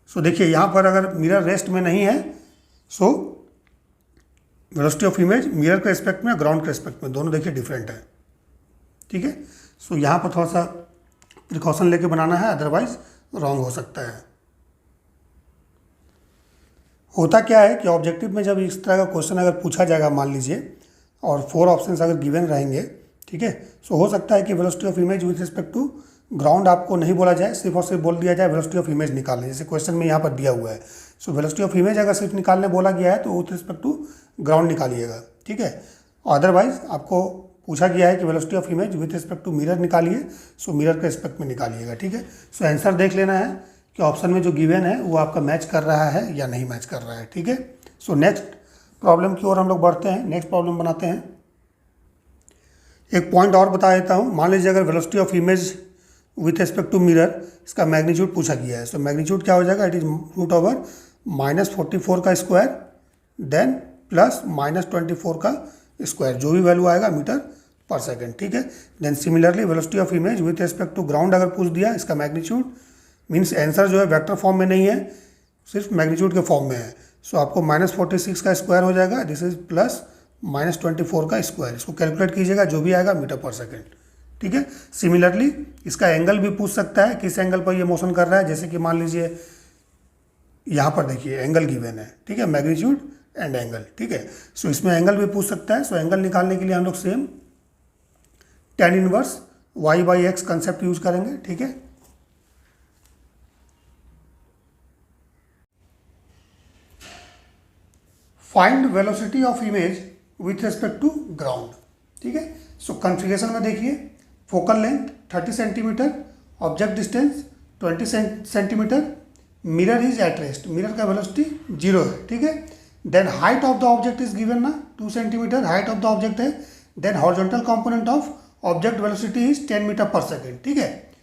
सो देखिए यहाँ पर अगर मिरर रेस्ट में नहीं है, so velocity of image mirror के रिस्पेक्ट में, ग्राउंड के रिस्पेक्ट में, दोनों देखिए डिफरेंट है, ठीक है। सो यहाँ पर थोड़ा सा प्रिकॉशन लेके बनाना है, अदरवाइज रॉन्ग हो सकता है। होता क्या है कि ऑब्जेक्टिव में जब इस तरह का क्वेश्चन अगर पूछा जाएगा मान लीजिए, और 4 ऑप्शंस अगर गिवन रहेंगे, ठीक है, सो हो सकता है कि velocity of image with respect to ground आपको नहीं बोला जाए, सिर्फ और सिर्फ बोल दिया जाए वेलोसिटी ऑफ इमेज निकालने, जैसे क्वेश्चन में यहाँ पर दिया हुआ है। सो वेलोसिटी ऑफ इमेज अगर सिर्फ निकालने बोला गया है तो विथ रिस्पेक्ट टू ग्राउंड निकालिएगा, ठीक है। अदरवाइज आपको पूछा गया है कि velocity of image with respect to mirror निकालिए, सो मिरर के रिस्पेक्ट में निकालिएगा, ठीक है। सो आंसर देख लेना है कि ऑप्शन में जो गिवन है वो आपका मैच कर रहा है या नहीं मैच कर रहा है, ठीक है। सो नेक्स्ट प्रॉब्लम की ओर हम लोग बढ़ते हैं, नेक्स्ट प्रॉब्लम बनाते हैं। एक पॉइंट और बता देता हूँ, मान लीजिए अगर velocity of image with respect to mirror इसका मैग्नीट्यूड पूछा गया है, सो मैग्नीट्यूड क्या हो जाएगा, इट इज √/-44 का स्क्वायर देन प्लस -24 का स्क्वायर, जो भी वैल्यू आएगा मीटर पर सेकेंड, ठीक है। Then similarly velocity of image with respect to ground अगर पूछ दिया, इसका मैग्नीट्यूड मीन्स आंसर जो है वेक्टर फॉर्म में नहीं है, सिर्फ मैग्नीट्यूड के फॉर्म में है, सो आपको -46 का स्क्वायर हो जाएगा, दिस इज प्लस -24 का स्क्वायर, इसको कैलकुलेट कीजिएगा, जो भी आएगा मीटर पर सेकेंड, ठीक है। सिमिलरली इसका एंगल भी पूछ सकता है, किस एंगल पर ये मोशन कर रहा है, जैसे कि मान लीजिए यहाँ पर देखिए एंगल गिवन है, ठीक है, मैग्नीट्यूड एंड एंगल, ठीक है। सो इसमें एंगल भी पूछ सकता है, सो एंगल निकालने के लिए हम लोग same tan inverse y/x concept use करेंगे, ठीक है। Find velocity of image with respect to ground, ठीक है। सो कॉन्फ़िगरेशन में देखिए, focal length 30 centimetre, object distance 20 centimetre, mirror is at rest, mirror का वेलोसिटी 0 है, ठीक है। Then height of the object is given ना 2 centimetre height of the object है, then horizontal component of object velocity is 10 metre पर सेकेंड, ठीक है।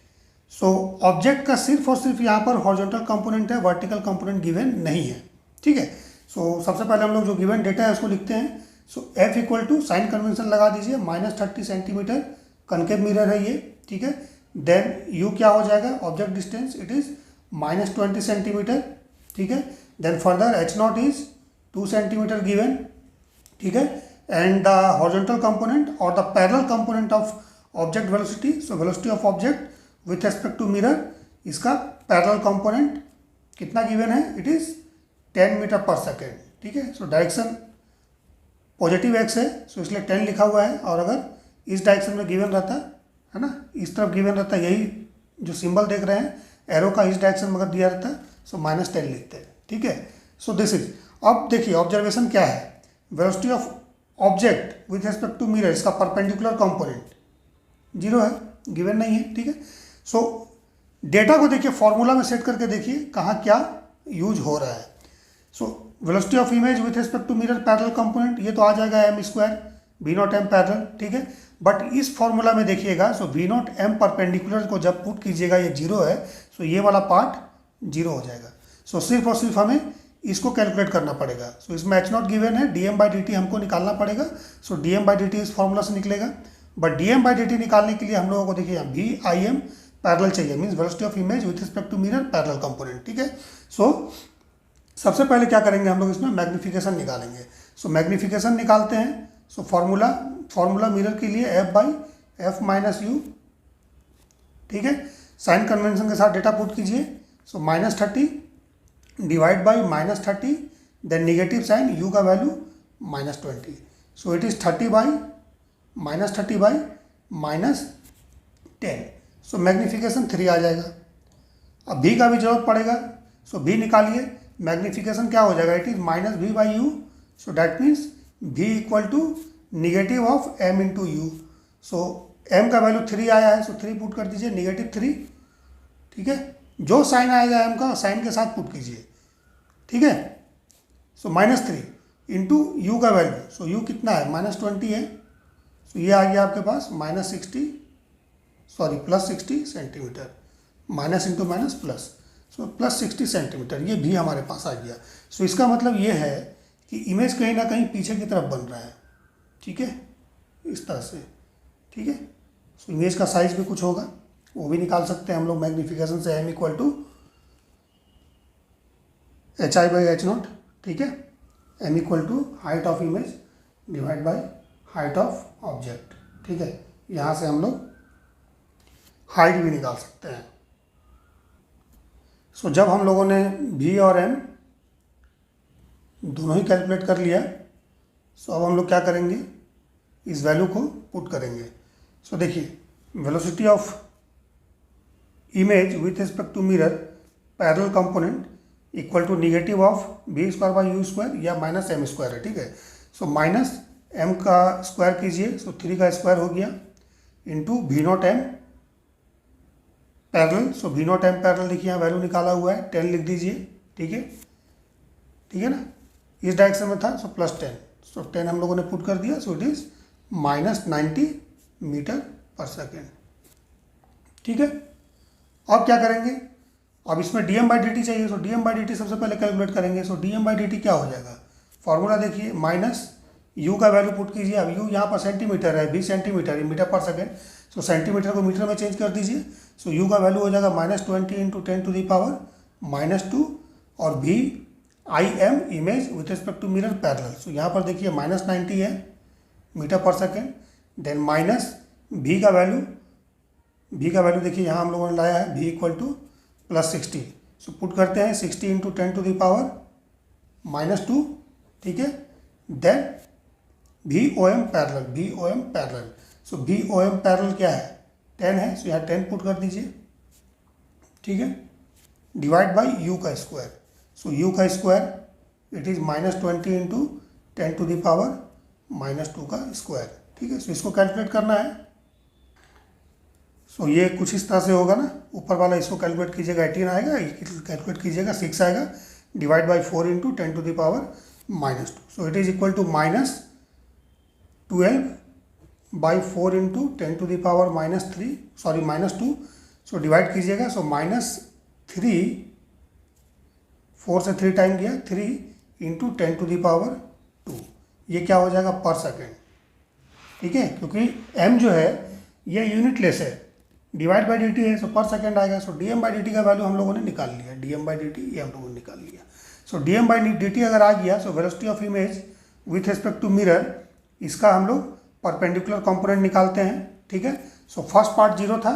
सो ऑब्जेक्ट का सिर्फ और सिर्फ यहाँ पर हॉरिजॉन्टल कंपोनेंट है, वर्टिकल कंपोनेंट गिवन नहीं है, ठीक है। सो सबसे पहले हम लोग जो गिवन डेटा है उसको लिखते हैं। So F equal to sign convention लगा दीजिए, -30 सेंटीमीटर कनकेव मिरर है ये, ठीक है। देन U क्या हो जाएगा, object distance it is -20 centimetre, ठीक है। Then further H0 is 2 centimetre given, ठीक है। एंड द हॉरिजॉन्टल कंपोनेंट और the parallel component of object velocity, so velocity of object with respect to mirror, इसका पैरेलल कंपोनेंट कितना गिवन है, इट इज 10 मीटर पर सेकेंड, ठीक है। सो डायरेक्शन पॉजिटिव एक्स है, सो इसलिए 10 लिखा हुआ है, और अगर इस डायरेक्शन में गिवन रहता है ना, इस तरफ गिवन रहता है, यही जो सिंबल देख रहे हैं एरो का, इस डायरेक्शन में अगर दिया रहता है सो -10 लिखते हैं, ठीक है। सो दिस इज, अब देखिए ऑब्जर्वेशन क्या है, velocity of object with respect to mirror, इसका परपेंडिकुलर कंपोनेंट 0 है, गिवन नहीं है, ठीक है। सो डेटा को देखिए फॉर्मूला में सेट करके देखिए कहाँ क्या यूज हो रहा है। So velocity of image with respect to mirror parallel component, ये तो आ जाएगा m² v0 m पैरेलल, ठीक है। बट इस फॉर्मूला में देखिएगा, सो v0 m परपेंडिकुलर को जब पुट कीजिएगा, ये 0 है, सो ये वाला पार्ट 0 हो जाएगा। सो सिर्फ और सिर्फ हमें इसको कैलकुलेट करना पड़ेगा। सो इसमें h0 गिवन है, dm/dt हमको निकालना पड़ेगा। सो dm/dt इस फॉर्मूला से निकलेगा, बट dm/dt निकालने के लिए हम लोगों को देखिए यहाँ v/im पैरेलल चाहिए, means velocity of image with respect to mirror parallel component, ठीक है। सो सबसे पहले क्या करेंगे हम लोग, इसमें मैग्नीफिकेशन निकालेंगे। सो मैग्नीफिकेशन निकालते हैं। सो फॉर्मूला मिरर के लिए f/f - u, ठीक है। साइन कन्वेंशन के साथ डेटा पुट कीजिए। So -30 divide by -30, then negative sign, u का value -20, so it is 30 by -10। So magnification 3 आ जाएगा। अब v का भी जरूरत पड़ेगा, सो v निकालिए, मैग्नीफिकेशन क्या हो जाएगा, it is -v/u, so that means v equal to negative of m into u. So m का वैल्यू 3 आया है, सो 3 पुट कर दीजिए, -3, ठीक है। जो साइन आएगा m का, साइन के साथ पुट कीजिए, ठीक है। सो -3 इंटू यू का वैल्यू, सो u कितना है, -20 है, सो ये आ गया आपके पास +60 centimetre, minus into minus plus, so +60 centimetre, ये भी हमारे पास आ गया। सो इसका मतलब ये है कि इमेज कहीं ना कहीं पीछे की तरफ बन रहा है, ठीक है, इस तरह से, ठीक है। सो इमेज का साइज भी कुछ होगा, वो भी निकाल सकते हैं हम लोग मैग्नीफिकेशन से, m इक्वल टू hi/h0, ठीक है। m equal to height of image divide by height of object, ठीक है। यहाँ से हम लोग हाइट भी निकाल सकते हैं। सो जब हम लोगों ने v और m दोनों ही कैलकुलेट कर लिया, सो अब हम लोग क्या करेंगे, इस वैल्यू को पुट करेंगे। सो देखिए velocity of image with respect to mirror parallel component equal to negative of v² या -m² है, ठीक है। सो -m का स्क्वायर कीजिए, सो 3 का स्क्वायर हो गया, इंटू v0 m पैरेलल। सो v0 m पैरेलल देखिए यहाँ वैल्यू निकाला हुआ है, 10 लिख दीजिए, ठीक है, ठीक है ना, इस डायरेक्शन में था, सो +10, सो 10 हम लोगों ने पुट कर दिया, सो इट इज -90 मीटर पर सेकेंड, ठीक है। अब क्या करेंगे, अब इसमें dm/dt चाहिए, सो dm/dt सबसे पहले कैलकुलेट करेंगे। सो dm/dt क्या हो जाएगा, फॉर्मूला देखिए, माइनस u का वैल्यू पुट कीजिए। अब u यहाँ पर सेंटीमीटर है, v सेंटीमीटर है, मीटर पर सेकेंड, सो सेंटीमीटर को मीटर में चेंज कर दीजिए। सो u का वैल्यू हो जाएगा -20 इंटू 10⁻⁻2, और v/im image with respect to mirror parallel. So यहाँ पर देखिए -90 है मीटर पर सेकेंड, देन माइनस v का वैल्यू देखिए यहाँ हम लोगों ने लाया है v equal to +60। So put करते हैं 60 इंटू 10⁻⁻2, ठीक है। Then VOM parallel, so VOM parallel क्या है, 10 है, सो यहाँ 10 पुट कर दीजिए, ठीक है, डिवाइड बाई u का स्क्वायर। सो u का स्क्वायर इट इज -20 इंटू 10⁻⁻2 का स्क्वायर, ठीक है। सो इसको कैलकुलेट करना है। सो ये कुछ इस तरह से होगा ना, ऊपर वाला इसको कैलकुलेट कीजिएगा, 18 आएगा, कैलकुलेट कीजिएगा 6 आएगा, divide by 4 into 10⁻⁻2, so it is equal to -12/4 into 10⁻⁻3 so divide कीजिएगा। सो -3, 4 से 3 टाइम गया, 3 इंटू 10⁻2, ये क्या हो जाएगा पर सेकेंड, ठीक है, क्योंकि m जो है ये यूनिटलेस है, डिवाइड बाई dt है, सो पर सेकेंड आएगा। सो dm/dt का वैल्यू हम लोगों ने निकाल लिया, dm/dt ये हम लोगों ने निकाल लिया। सो dm/dt अगर आ गया, so velocity of image with respect to mirror, इसका हम लोग परपेंडिकुलर कंपोनेंट निकालते हैं। ठीक है। सो फर्स्ट पार्ट जीरो था,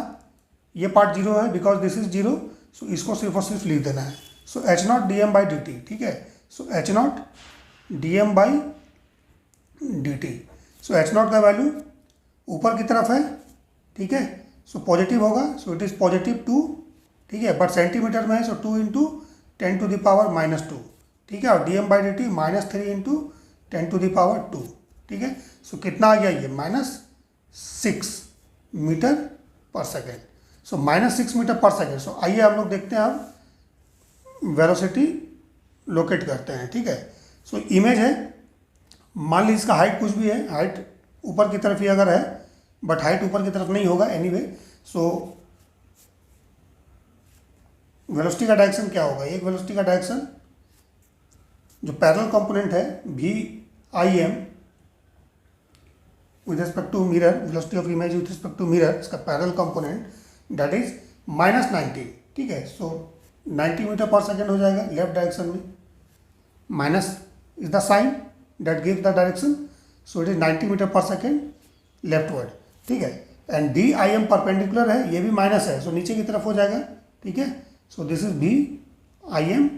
ये पार्ट जीरो है because this is zero, so इसको सिर्फ और सिर्फ लिख देना है। So h naught D M by D T, ठीक है। So h naught D M by D T, so h naught का वैल्यू ऊपर की तरफ है, ठीक है। सो पॉजिटिव होगा, सो इट इज़ पॉजिटिव 2, ठीक है, बट सेंटीमीटर में है, so 2 into 10 to the power -2, ठीक है। और d M by D t -3 into 10 to the power 2, ठीक है। सो कितना आ गया ये -6 मीटर पर सेकेंड। सो -6 मीटर पर सेकेंड। सो आइए हम लोग देखते हैं, अब वेलोसिटी लोकेट करते हैं, ठीक है। सो इमेज है, मान लीजिए इसका हाइट कुछ भी है, हाइट ऊपर की तरफ ही अगर है, बट हाइट ऊपर की तरफ नहीं होगा एनीवे। सो वेलोसिटी का डायरेक्शन क्या होगा, एक वेलोसिटी का डायरेक्शन जो पैरेलल कंपोनेंट है v I m with respect to mirror, velocity of image with respect to mirror, इसका पैरेलल कंपोनेंट दैट इज -90, ठीक है। सो 90 मीटर पर सेकेंड हो जाएगा लेफ्ट डायरेक्शन में, minus is the sign that gives the direction, so it is 90 metre पर सेकेंड लेफ्टवर्ड, ठीक है। And d i M perpendicular है, ये भी माइनस है, सो नीचे की तरफ हो जाएगा, ठीक है। So this is b i M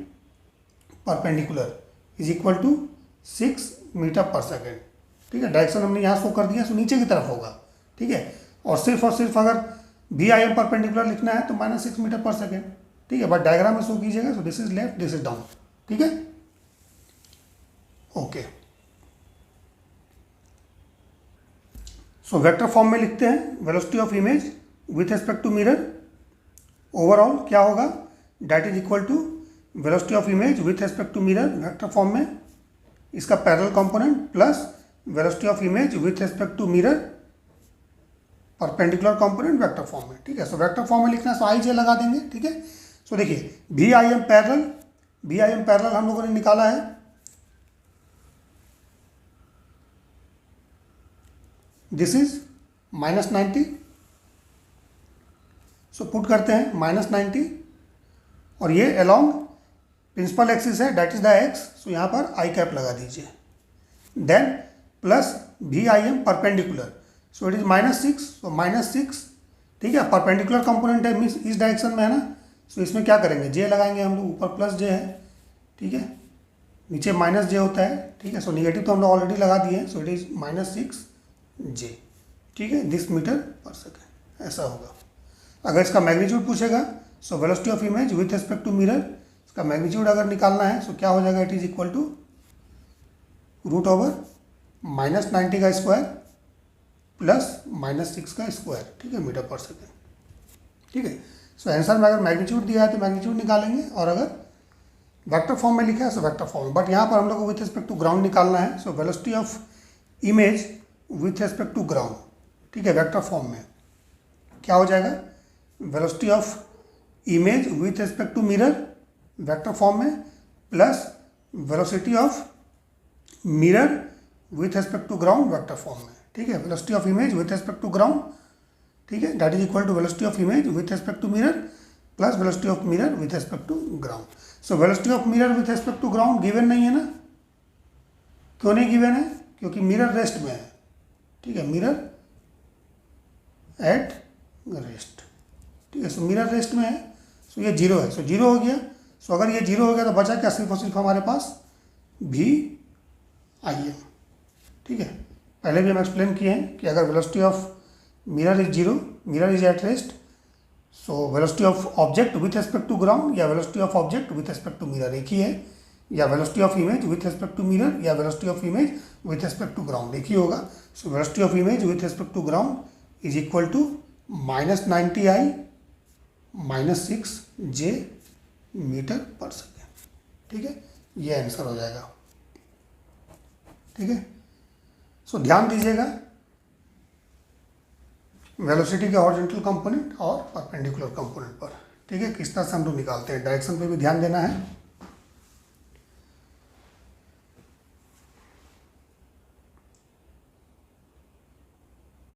perpendicular is equal to 6 metre पर सेकेंड, ठीक है। डायरेक्शन हमने यहाँ शो कर दिया, सो नीचे की तरफ होगा, ठीक है। और सिर्फ अगर बी आई एम परपेंडिकुलर लिखना है तो -6 मीटर पर सेकेंड, ठीक है। बट डायग्राम में शो कीजिएगा, so this is left, this is down, ठीक है, ओके। सो वेक्टर फॉर्म में लिखते हैं velocity of image with respect to mirror, overall क्या होगा, that is equal to velocity of image with respect to mirror vector form में, इसका parallel component plus velocity of image with respect to mirror perpendicular component vector form में, ठीक है। सो वेक्टर फॉर्म में लिखना है, सो आई जे लगा देंगे, ठीक है। सो देखिए वी आई एम पैरेलल हम लोगों ने निकाला है, दिस इज -90, सो पुट करते हैं -90, और ये अलोंग प्रिंसिपल एक्सिस है that is the X, so यहाँ पर आई कैप लगा दीजिए, then plus V I am perpendicular, so it is -6, so -6, ठीक है। परपेंडिकुलर कंपोनेंट है, मीन्स इस डायरेक्शन में है ना, सो इसमें क्या करेंगे, जे लगाएंगे हम लोग, ऊपर प्लस जे है, ठीक है, नीचे -j होता है, ठीक है। सो निगेटिव तो हम लोग ऑलरेडी लगा दिए हैं, सो इट इज -6j, ठीक है, दिस मीटर पर सेकेंड, ऐसा होगा। अगर इसका मैग्नीट्यूड पूछेगा, so velocity of image with respect to mirror, इसका मैग्नीट्यूड अगर निकालना है, सो क्या हो जाएगा, इट इज इक्वल टू √/-90 का स्क्वायर प्लस -6 का स्क्वायर, ठीक है, मीटर पर सेकेंड, ठीक है। सो आंसर में अगर मैग्नीट्यूड दिया है तो मैग्नीट्यूड निकालेंगे, और अगर वेक्टर फॉर्म में लिखा है सो वेक्टर फॉर्म, बट यहाँ पर हम लोग को विथ रिस्पेक्ट टू ग्राउंड निकालना है, so velocity of image with respect to ground, ठीक है, वेक्टर फॉर्म में क्या हो जाएगा, velocity of image with respect to mirror vector form में plus velocity of mirror with respect to ground vector form में, ठीक है। Velocity of image with respect to ground, ठीक है, that is equal to velocity of image with respect to mirror plus velocity of mirror with respect to ground. So velocity of mirror with respect to ground given नहीं है ना, क्यों नहीं गिवन है, क्योंकि मिरर रेस्ट में है, ठीक है, मिरर एट रेस्ट, ठीक है। सो मिरर रेस्ट में है, सो ये जीरो है, सो जीरो हो गया। सो अगर ये जीरो हो गया तो बचा क्या, सिर्फ और सिर्फ हमारे पास वी आई एम, ठीक है। पहले भी हम एक्सप्लेन किए हैं कि अगर velocity of mirror is zero, mirror is at rest, so velocity of object with respect to ground या velocity of object with respect to mirror एक ही है, या velocity of image with respect to mirror या velocity of image with respect to ground एक ही होगा। So velocity of image with respect to ground is equal to -90i -6j metre पर सेकेंड, ठीक है, ये आंसर हो जाएगा, ठीक है। सो ध्यान दीजिएगा वेलोसिटी के हॉरिजॉन्टल कंपोनेंट और परपेंडिकुलर कंपोनेंट पर, ठीक है, किस तरह से हम लोग निकालते हैं, डायरेक्शन पे भी ध्यान देना है।